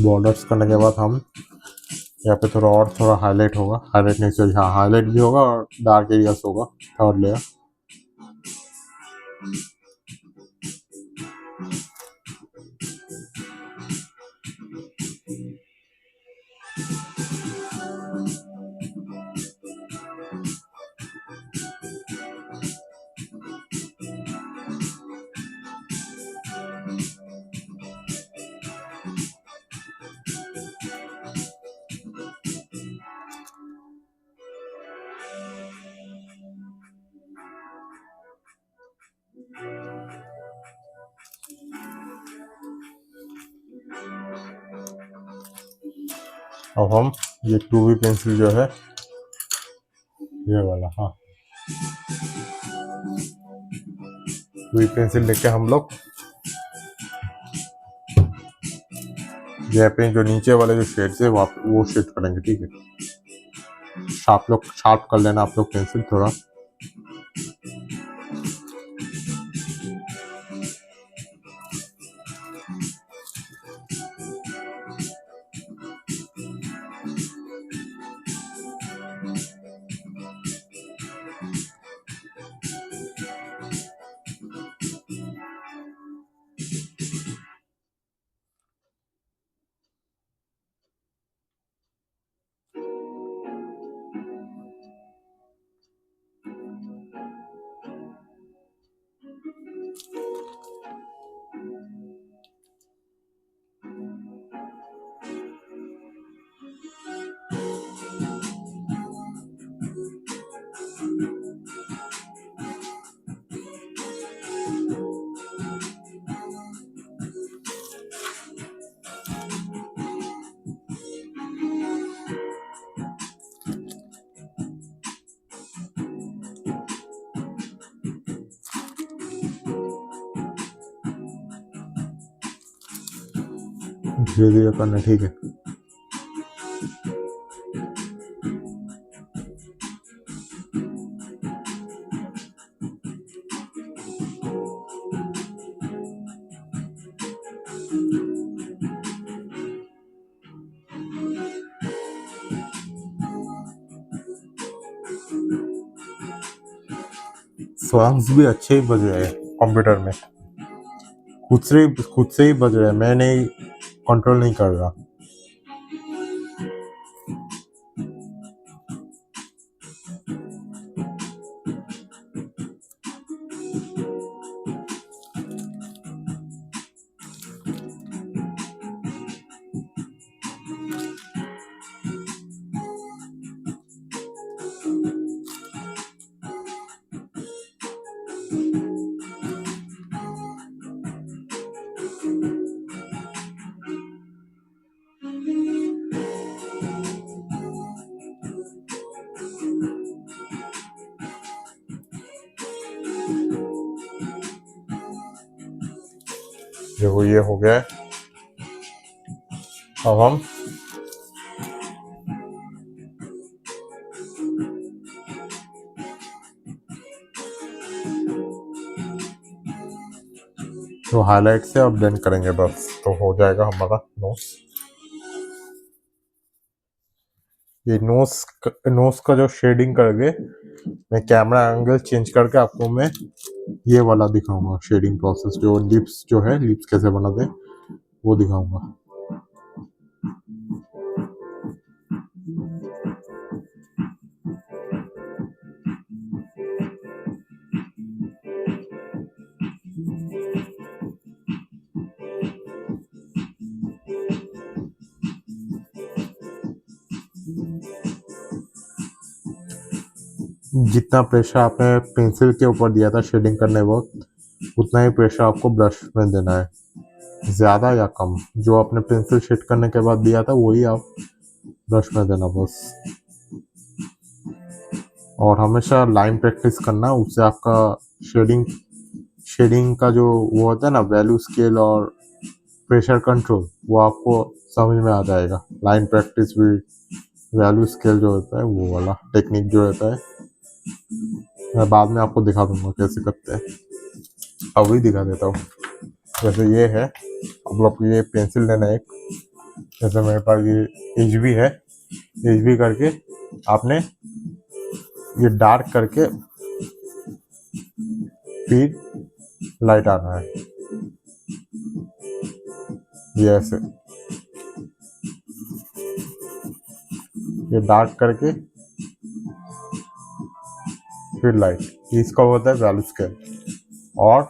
बॉर्डर्स करने के बाद हम यहाँ पे थोड़ा हाईलाइट होगा, हाईलाइट नहीं सॉरी, हाँ हाईलाइट भी होगा और डार्क एरियाज होगा थर्ड लेयर। अब हम ये 2B पेंसिल जो है ये वाला, हाँ 2B पेंसिल लेके हम लोग यहाँ पे जो नीचे वाले जो शेड्स है वो शेड करेंगे। ठीक है, शार्प कर लेना आप लोग पेंसिल थोड़ा। धीरे धीरे करना, ठीक है। सॉन्ग्स भी अच्छे ही बज रहे हैं कंप्यूटर में, खुद से ही बज रहे हैं, मैं नहीं कंट्रोल नहीं कर रहा। देखो ये हो गया है। अब हम तो हाईलाइट से अब ब्लेंड करेंगे बस, तो हो जाएगा हमारा नोज। ये नोज का जो शेडिंग करके मैं कैमरा एंगल चेंज करके आपको मैं ये वाला दिखाऊंगा शेडिंग प्रोसेस, जो लिप्स जो है लिप्स कैसे बनाते वो दिखाऊंगा। जितना प्रेशर आपने पेंसिल के ऊपर दिया था शेडिंग करने वक्त, उतना ही प्रेशर आपको ब्रश में देना है। ज़्यादा या कम, जो आपने पेंसिल शेड करने के बाद दिया था वही आप ब्रश में देना बस। और हमेशा लाइन प्रैक्टिस करना, उससे आपका शेडिंग शेडिंग का जो वो होता है ना, वैल्यू स्केल और प्रेशर कंट्रोल, वो आपको समझ में आ जाएगा। लाइन प्रैक्टिस भी वैल्यू स्केल जो होता है वो वाला टेक्निक जो रहता है, मैं बाद में आपको दिखा दूंगा कैसे करते हैं, अभी दिखा देता हूँ। जैसे ये है, आप लोग को ये पेंसिल लेना है एक, जैसे मेरे पास ये एच बी है, एच बी करके आपने ये डार्क करके फिर लाइट आना है, ये ऐसे, ये डार्क करके फिर लाइट, इसका होता है वैल्यू स्केल। और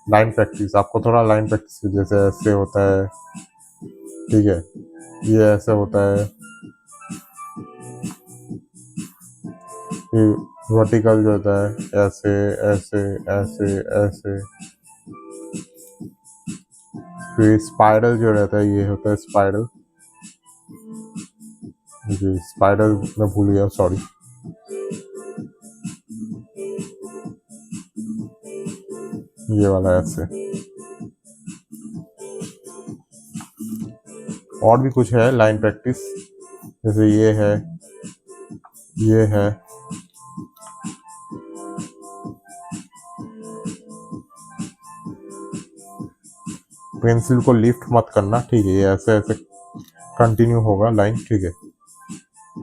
लाइन प्रैक्टिस, आपको थोड़ा लाइन प्रैक्टिस, जैसे ऐसे होता है, ठीक है, ये ऐसे होता है, फिर वर्टिकल जो होता है ऐसे ऐसे ऐसे ऐसे, फिर स्पाइरल जो रहता है ये होता है स्पाइरल, जी स्पाइरल मैं भूल गया, सॉरी। ये वाला ऐसे, और भी कुछ है लाइन प्रैक्टिस, जैसे ये है, ये है, पेंसिल को लिफ्ट मत करना, ठीक है, ये ऐसे ऐसे कंटिन्यू होगा लाइन, ठीक है।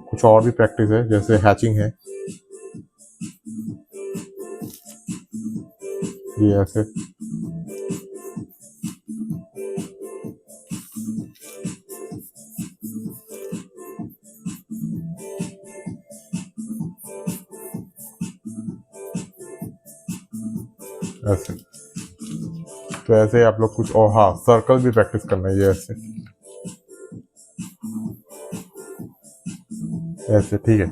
कुछ और भी प्रैक्टिस है, जैसे हैचिंग है, ये ऐसे, ऐसे, तो ऐसे आप लोग कुछ, और हाँ सर्कल भी प्रैक्टिस करना है, ये ऐसे ऐसे, ठीक है।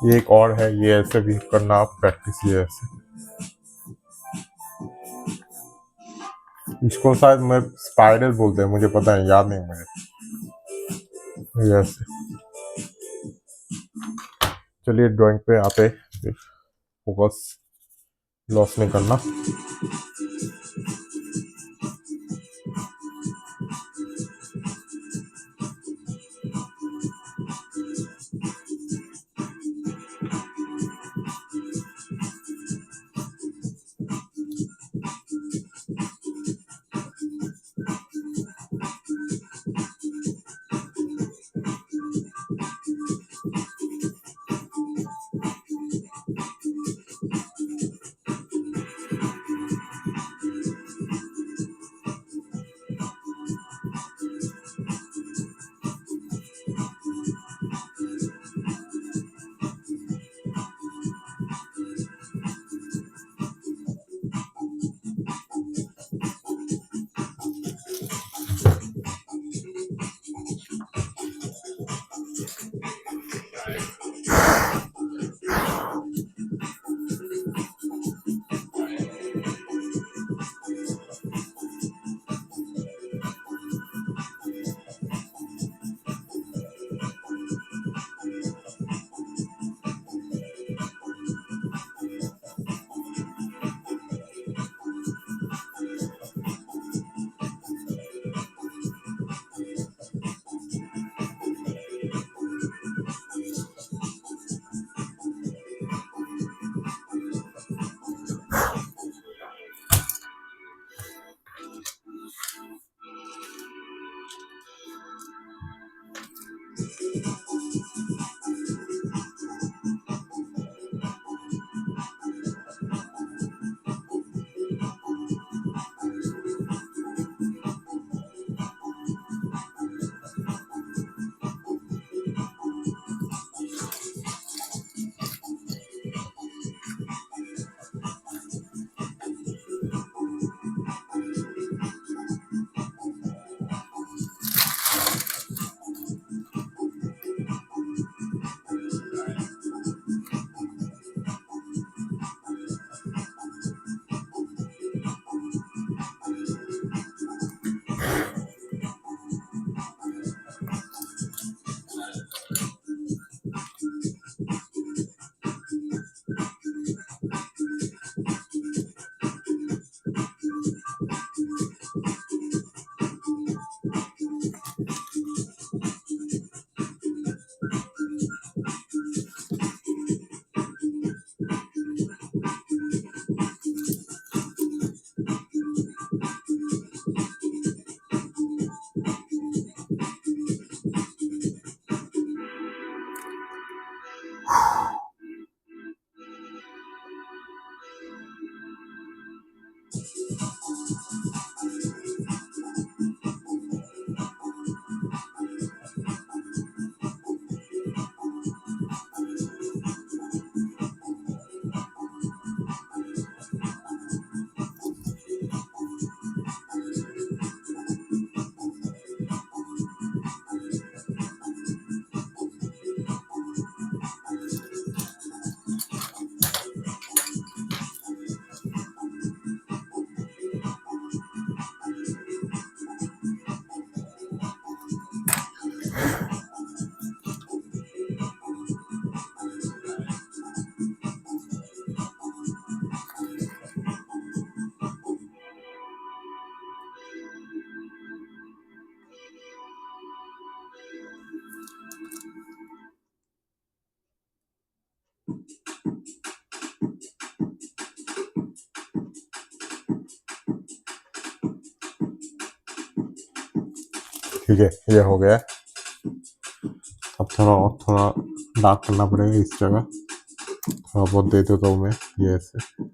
ये एक और है, ये ऐसे भी करना आप प्रैक्टिस, ये ऐसे, इसको शायद मैं स्पाइरल बोलते हैं, मुझे पता है, याद नहीं मुझे, ये ऐसे। चलिए ड्राइंग पे आते, फोकस लॉस नहीं करना। ठीक है, ये हो गया। अब थोड़ा डार्क करना पड़ेगा इस जगह, थोड़ा बहुत दे देता हूँ मैं ये ऐसे।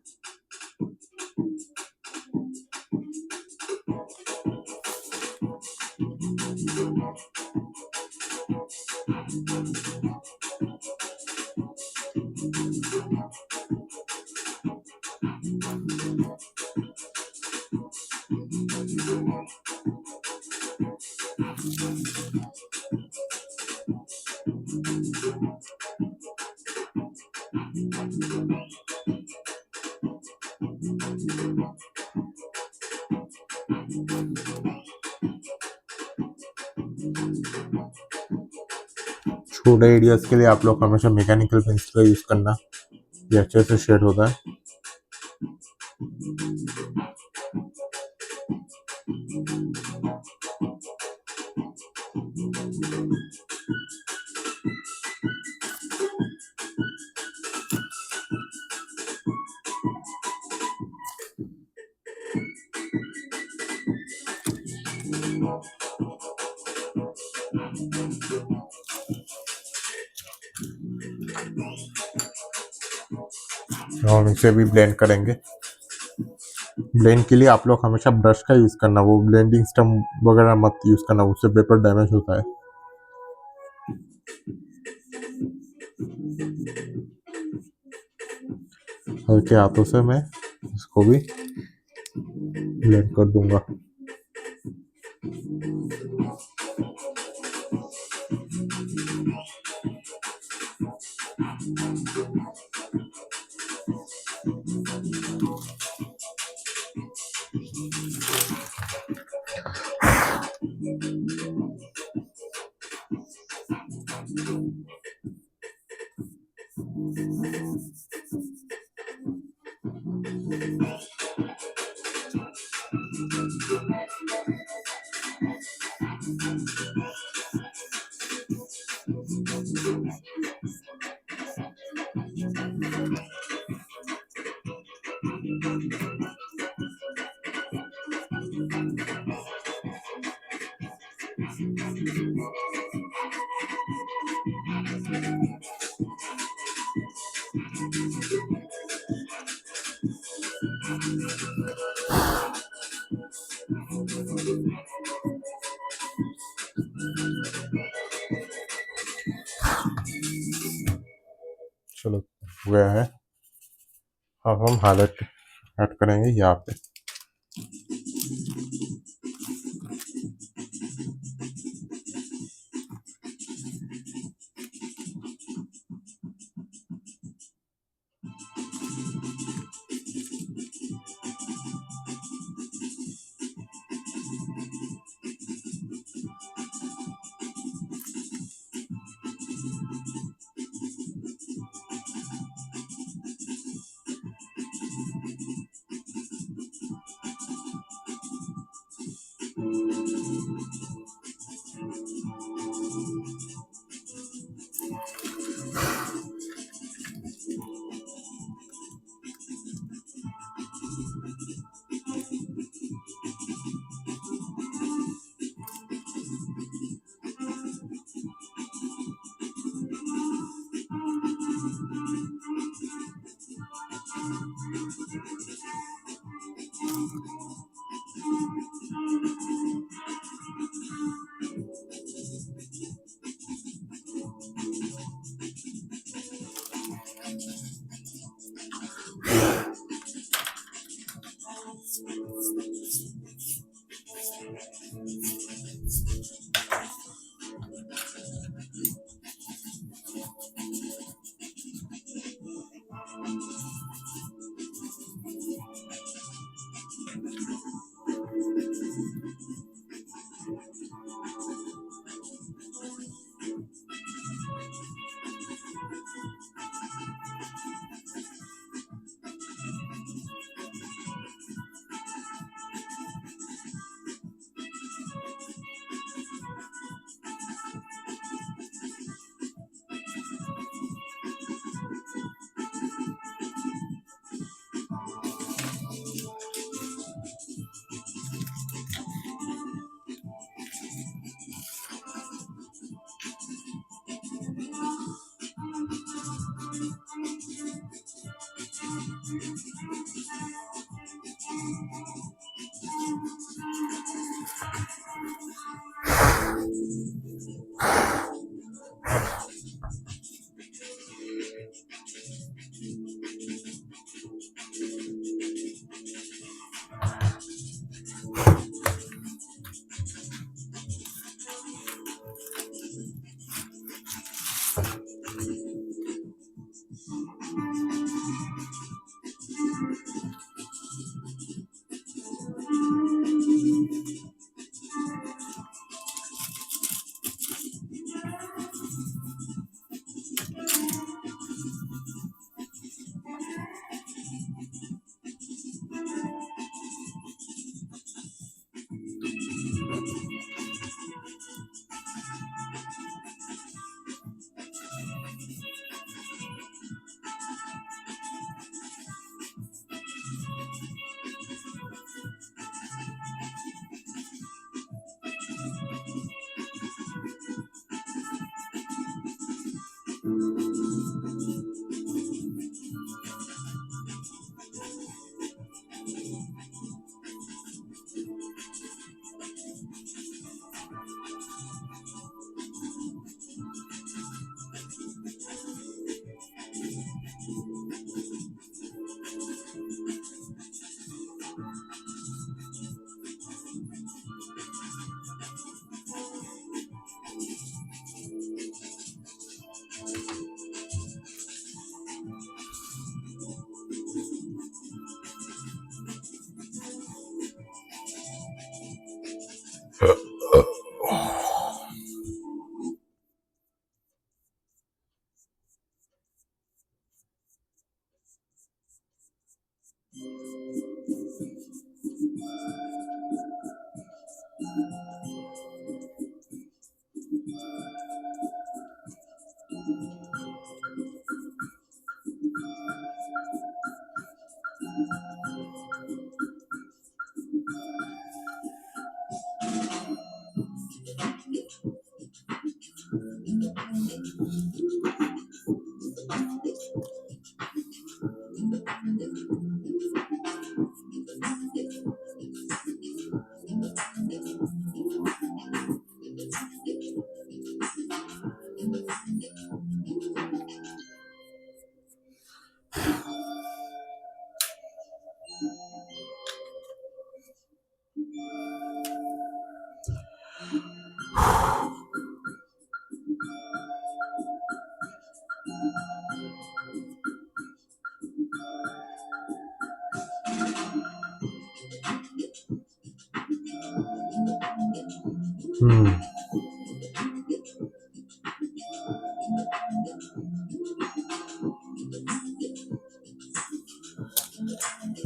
छोटे एरियाज के लिए आप लोग हमेशा मैकेनिकल पेंसिल का यूज करना, ये अच्छे से शेड होता है। हम इसे भी ब्लेंड करेंगे। ब्लेंड के लिए आप लोग हमेशा ब्रश का यूज करना, वो ब्लेंडिंग स्टम वगैरह मत यूज करना, उससे पेपर डैमेज होता है। हल्के हाथों से मैं इसको भी ब्लेंड कर दूंगा। चलो हो गया है। अब हम हाईलाइट ऐड करेंगे यहाँ पे।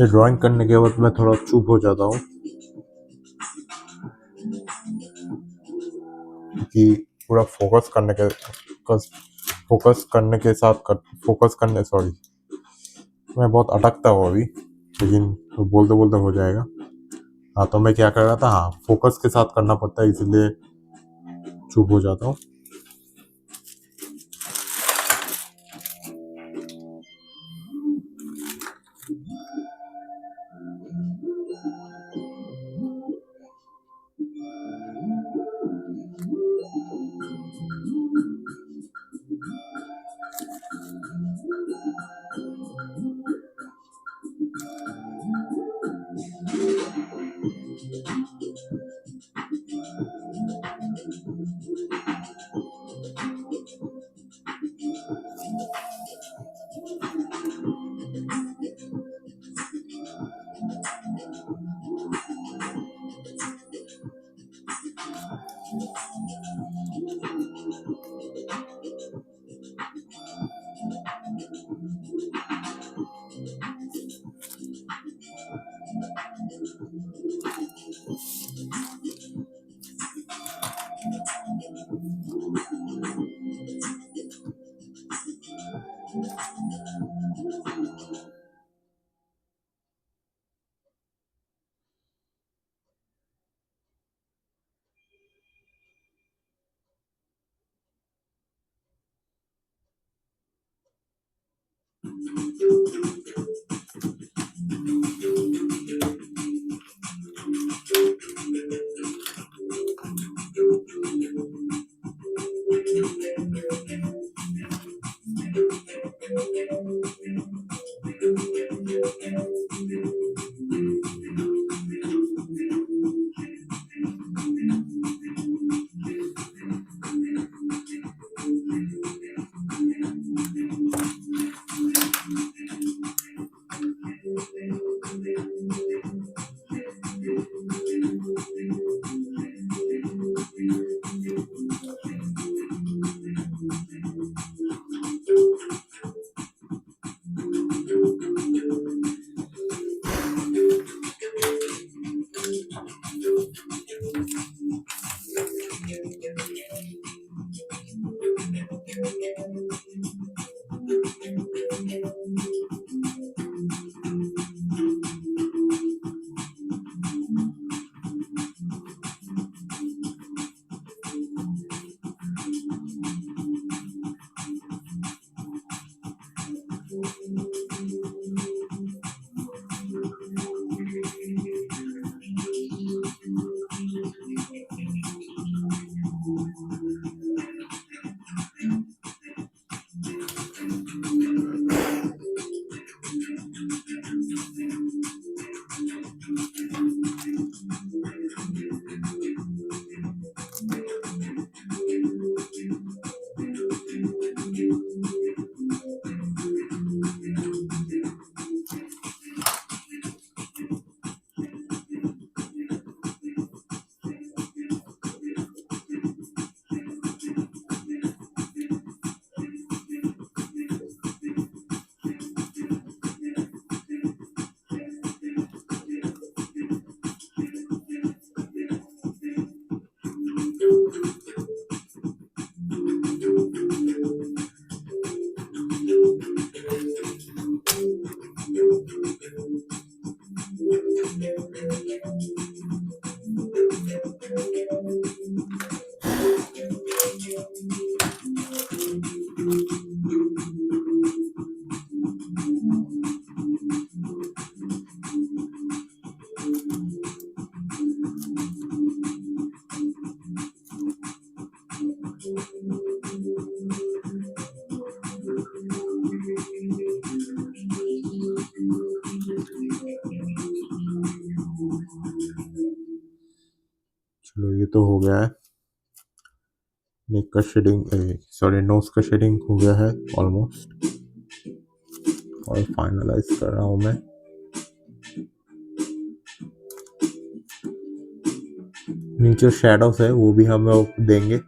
ये ड्राइंग करने के बाद मैं थोड़ा चुप हो जाता हूँ कि पूरा फोकस करने सॉरी मैं बहुत अटकता हूँ अभी, लेकिन तो बोलते बोलते हो जाएगा। हाँ, तो मैं क्या कर रहा था, हाँ फोकस के साथ करना पड़ता है इसलिए चुप हो जाता हूँ। तो हो गया है, नेक का शेडिंग, सॉरी नोज का शेडिंग हो गया है ऑलमोस्ट, और फाइनलाइज कर रहा हूँ मैं। नीचे शेडोज है वो भी हम लोग देंगे।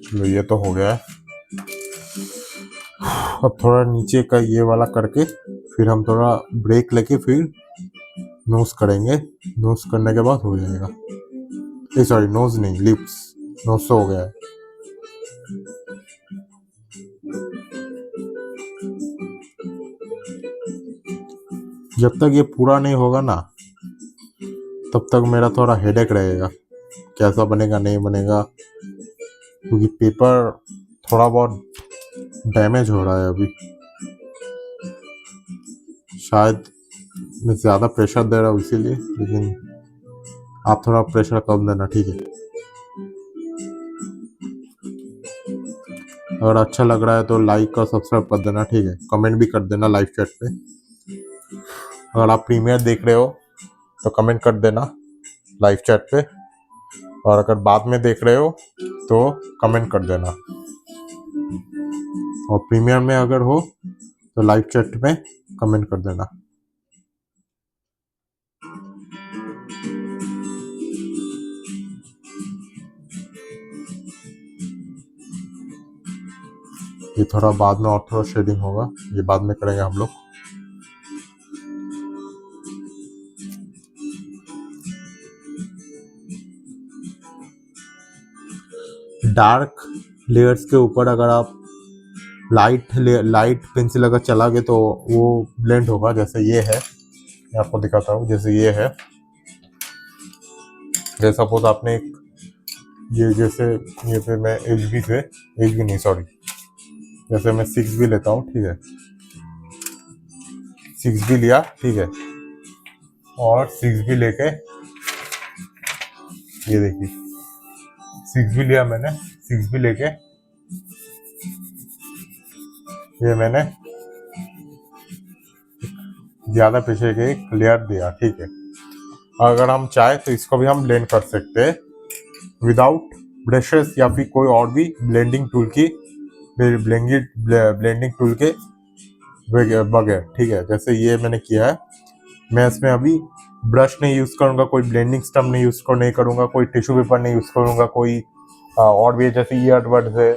चलो ये तो हो गया है। अब थोड़ा नीचे का ये वाला करके फिर हम थोड़ा ब्रेक लेके फिर नोज करेंगे। नोज करने के बाद हो जाएगा, सॉरी नोज नहीं, लिप्स। नोज तो हो गया है। जब तक ये पूरा नहीं होगा ना तब तक मेरा थोड़ा हेडेक रहेगा, कैसा बनेगा नहीं बनेगा, क्योंकि पेपर थोड़ा बहुत डैमेज हो रहा है अभी। शायद मैं ज़्यादा प्रेशर दे रहा हूँ इसीलिए, लेकिन आप थोड़ा प्रेशर कम देना, ठीक है। अगर अच्छा लग रहा है तो लाइक और सब्सक्राइब कर देना, ठीक है। कमेंट भी कर देना लाइव चैट पे। अगर आप प्रीमियर देख रहे हो तो कमेंट कर देना लाइव चैट पे, और अगर बाद में देख रहे हो तो कमेंट कर देना। और प्रीमियर में अगर हो तो लाइव चैट में कमेंट कर देना। ये थोड़ा बाद में और थोड़ा शेडिंग होगा, ये बाद में करेंगे हम लोग। डार्क लेयर्स के ऊपर अगर आप लाइट पेंसिल अगर चलागे तो वो ब्लेंड होगा। जैसे ये है, मैं आपको दिखाता हूँ। जैसे ये है, जैसे सपोज आपने एक ये जैसे ये पे मैं एच बी नहीं सॉरी, जैसे मैं 6B लेता हूँ, ठीक है। 6B लिया, ठीक है, और 6B लेके ये देखिए 6B लिया मैंने। 6B लेके ये मैंने ज्यादा पीछे के एक लेयर दिया, ठीक है। अगर हम चाहे तो इसको भी हम ब्लेंड कर सकते हैं विदाउट ब्रशेस या फिर कोई और भी ब्लेंडिंग टूल की ब्लेंडिंग टूल के बगैर, ठीक है। जैसे ये मैंने किया है, मैं इसमें अभी ब्रश नहीं यूज करूंगा, कोई ब्लेंडिंग स्टम्प नहीं करूंगा, कोई टिश्यू पेपर नहीं यूज करूंगा, कोई और भी जैसे ईयरबड्स है,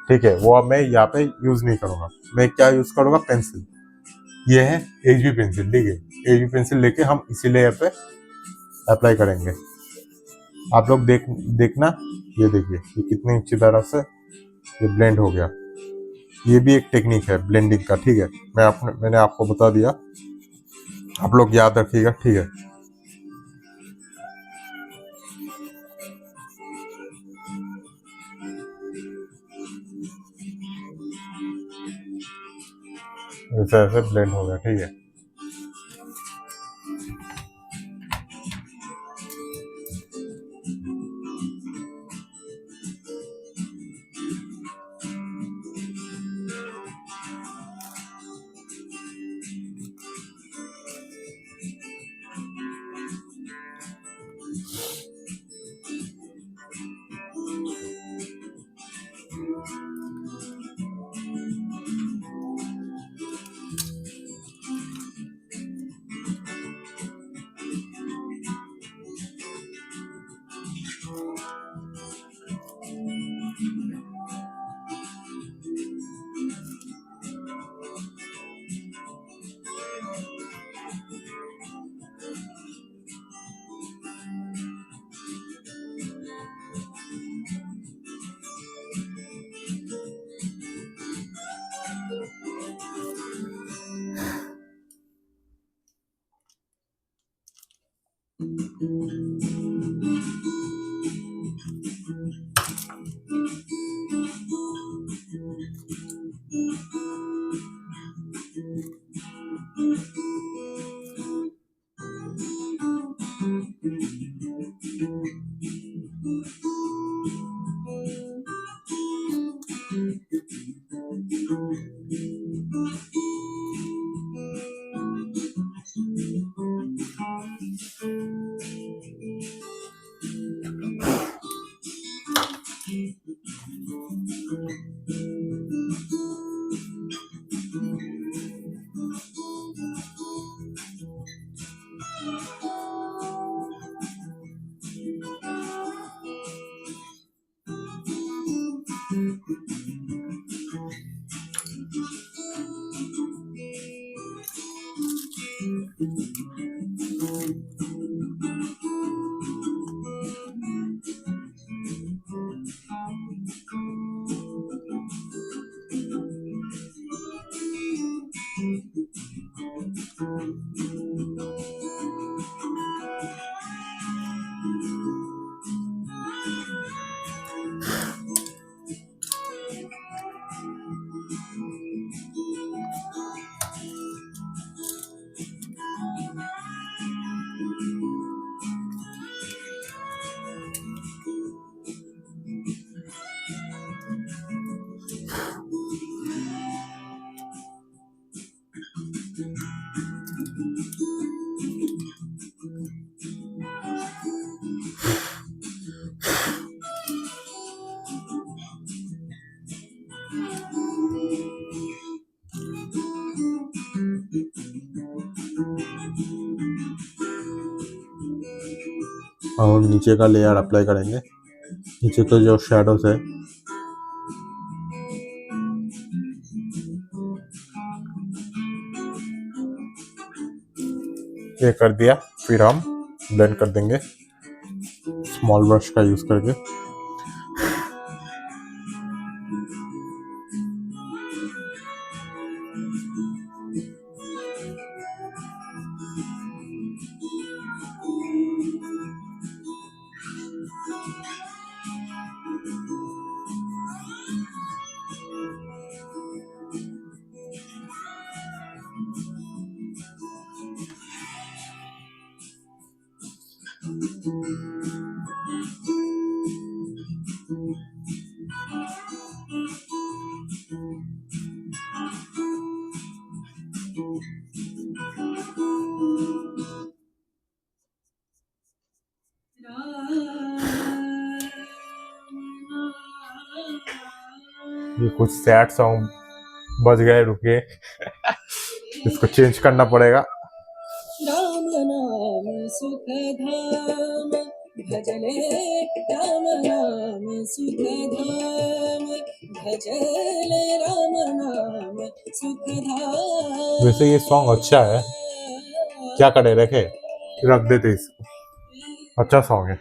ठीक है, वो अब मैं यहाँ पे यूज नहीं करूंगा। मैं क्या यूज करूंगा, पेंसिल। ये है एचबी पेंसिल, ठीक है। एचबी पेंसिल लेके हम इसी लेयर पे अप्लाई करेंगे। आप लोग देखना, ये देखिए ये कितनी अच्छी तरह से ये ब्लेंड हो गया। ये भी एक टेक्निक है ब्लेंडिंग का, ठीक है। मैंने आपको बता दिया, आप लोग याद रखिएगा, ठीक है। ऐसे ऐसे ब्लेंड हो गया, ठीक है। और नीचे का लेयर अप्लाई करेंगे, नीचे तो जो शेडोज है, ये कर दिया। फिर हम ब्लेंड कर देंगे स्मॉल ब्रश का यूज करके। ये कुछ सैड सॉन्ग बज गए, रुकिए इसको चेंज करना पड़ेगा। राम नाम सुखधाम भजले राम नाम सुखधाम भजले राम नाम सुखधाम। वैसे ये सॉन्ग अच्छा है, क्या करे, रखे रख देते इसको, अच्छा सॉन्ग है,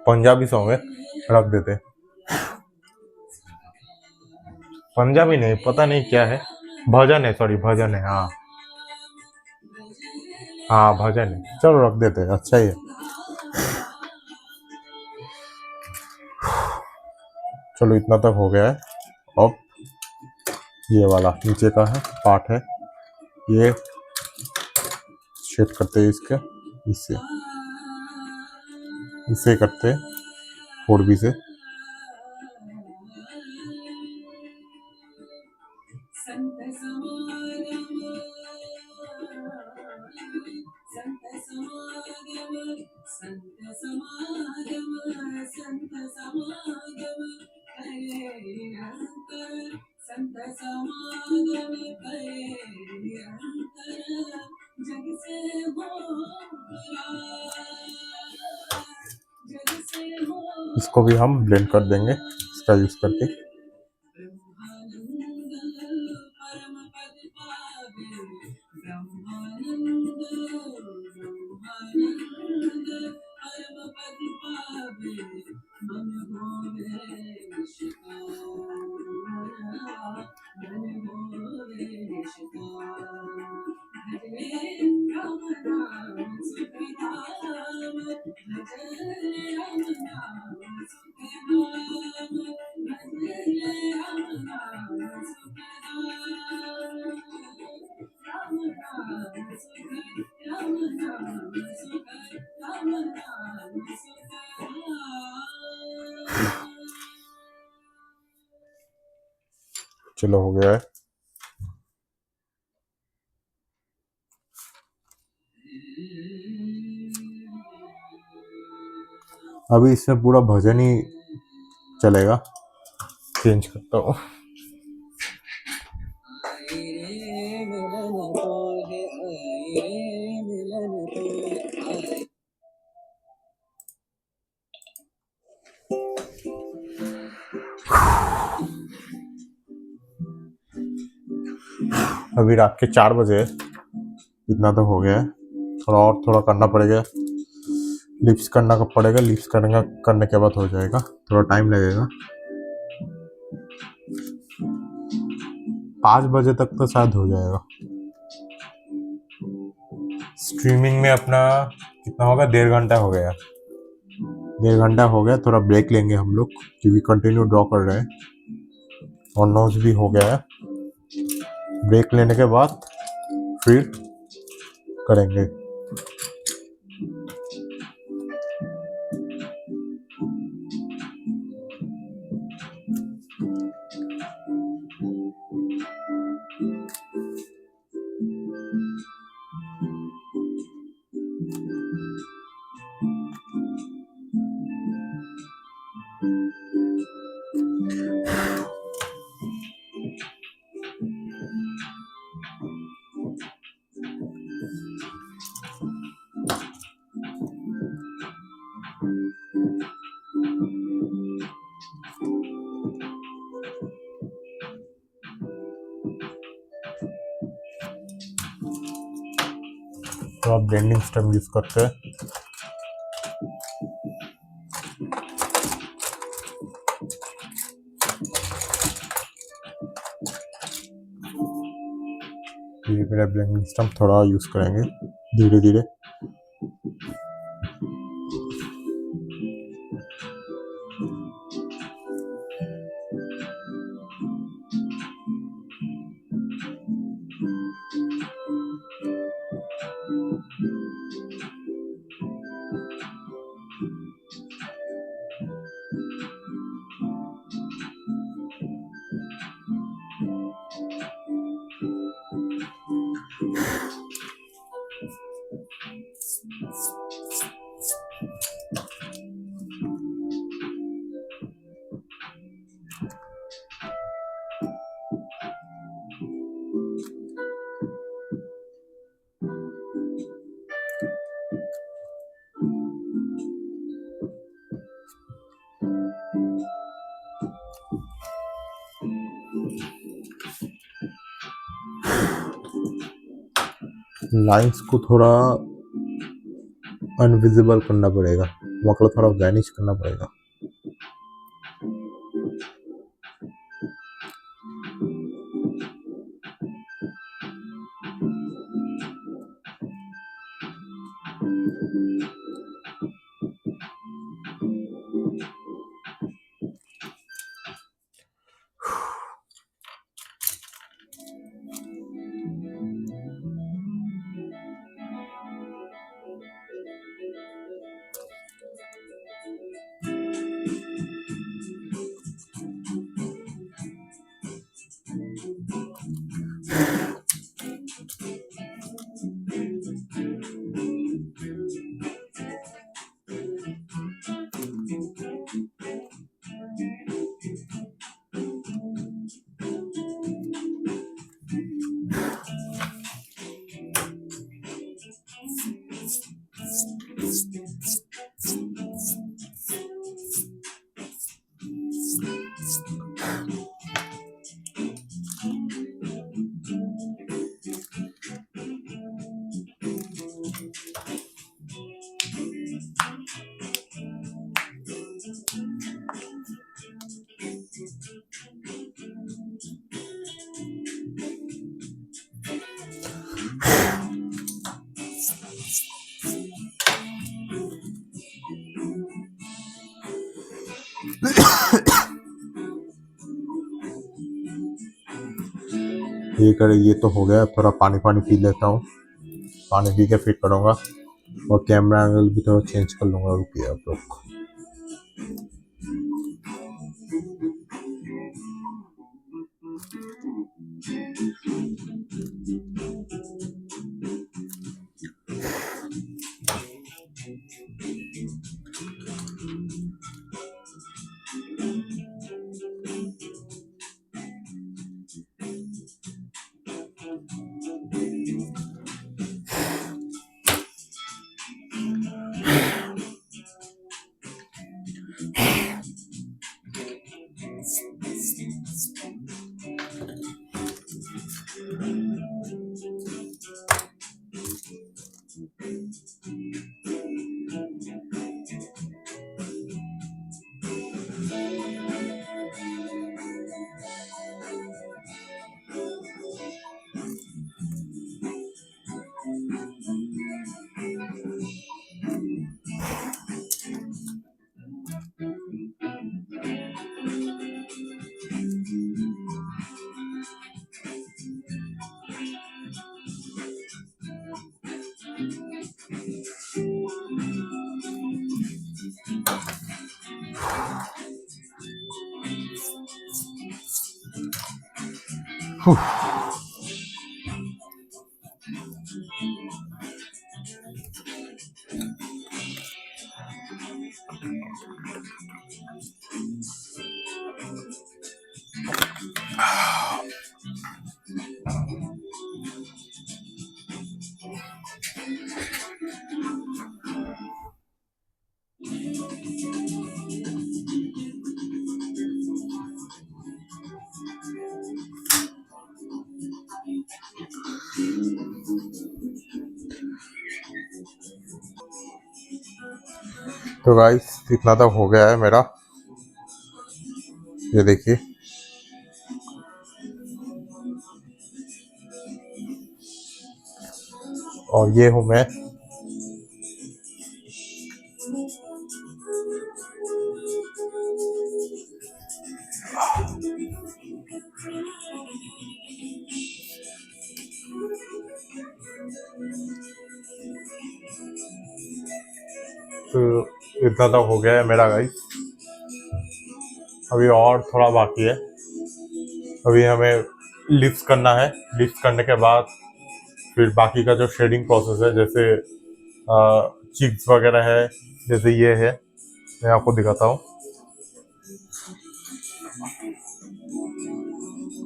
पंजाबी सॉन्ग है, रख देते। पंजाबी नहीं, पता नहीं क्या है, भजन है, सॉरी भजन है, हाँ हाँ भजन है, चलो रख देते हैं, अच्छा ही है। चलो इतना तक हो गया है। अब ये वाला नीचे का है पार्ट है, ये सेट करते हैं इसके, इससे इसे करते हैं 4B से। इसको भी हम ब्लेंड कर देंगे इसका यूज करके। चलो हो गया है। अभी इसमें पूरा भजन ही चलेगा, चेंज करता हूँ। अभी रात के 4 बजे है, इतना तो हो गया है, थोड़ा करना पड़ेगा, लिप्स करना पड़ेगा, लिप्स करने के बाद हो जाएगा, थोड़ा टाइम लगेगा। 5 बजे तक तो शायद हो जाएगा। स्ट्रीमिंग में अपना कितना होगा, 1.5 घंटा हो गया, 1.5 घंटा हो गया, थोड़ा ब्रेक लेंगे हम लोग क्योंकि कंटिन्यू ड्रॉ कर रहे हैं और नोज भी हो गया है। ब्रेक लेने के बाद फिर करेंगे। तो आप ब्लेंडिंग स्टेम यूज करते हैं। ये मेरा ब्लेंडिंग स्टेम थोड़ा यूज करेंगे धीरे धीरे। लाइंस को थोड़ा अनविजिबल करना पड़ेगा, मतलब थोड़ा वैनिश करना पड़ेगा। ये तो हो गया, थोड़ा पानी पी लेता हूँ, पानी पी के फिर करूँगा, और कैमरा एंगल भी थोड़ा चेंज कर लूँगा। रुकिए आप लोग। तो गाइस इतना तो हो गया है मेरा, ये देखिए। और ये हूँ मैं। तो इतना तो हो गया है मेरा गाइस, अभी और थोड़ा बाकी है। अभी हमें लिफ्ट करना है, लिफ्ट करने के बाद फिर बाकी का जो शेडिंग प्रोसेस है, जैसे चिक्स वगैरह है, जैसे ये है, मैं आपको दिखाता हूँ।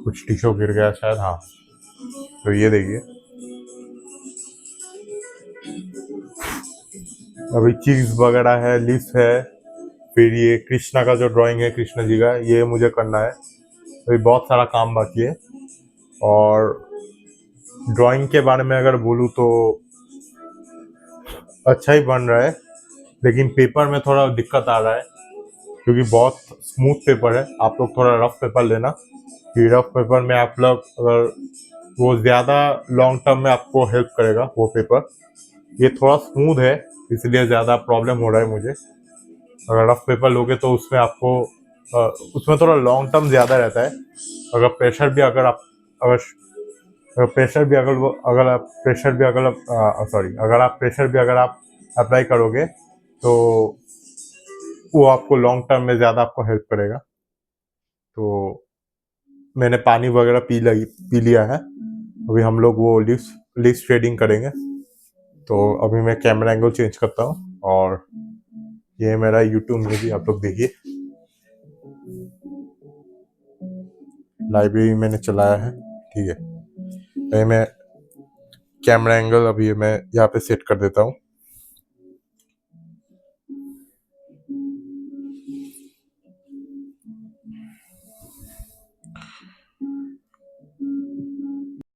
कुछ टिश्यू गिर गया शायद, हाँ। तो ये देखिए, अभी चिक्स वगैरह है, लिफ्ट है, फिर ये कृष्णा का जो ड्राइंग है, कृष्ण जी का, ये मुझे करना है। अभी बहुत सारा काम बाकी है। और ड्राइंग के बारे में अगर बोलूँ तो अच्छा ही बन रहा है, लेकिन पेपर में थोड़ा दिक्कत आ रहा है क्योंकि बहुत स्मूथ पेपर है। आप लोग थोड़ा रफ पेपर लेना, कि रफ पेपर में आप लोग अगर वो ज़्यादा लॉन्ग टर्म में आपको हेल्प करेगा वो पेपर। ये थोड़ा स्मूथ है इसलिए ज़्यादा प्रॉब्लम हो रहा है मुझे। अगर रफ पेपर लोगे तो उसमें आपको उसमें थोड़ा लॉन्ग टर्म ज़्यादा रहता है। अगर प्रेशर भी अगर आप अगर अगर प्रेशर भी अगर वो अगर आप प्रेशर भी अगर आप सॉरी अगर आप प्रेशर भी अगर आप अप्लाई करोगे तो वो आपको लॉन्ग टर्म में ज़्यादा आपको हेल्प करेगा। तो मैंने पानी वगैरह पी लिया है। अभी हम लोग वो लिस्ट शेडिंग करेंगे। तो अभी मैं कैमरा एंगल चेंज करता हूँ और ये मेरा यूट्यूब में भी आप लोग देखिए, लाइब्रेरी मैंने चलाया है। ठीक है, तो मैं कैमरा एंगल अभी मैं यहाँ पे सेट कर देता हूँ।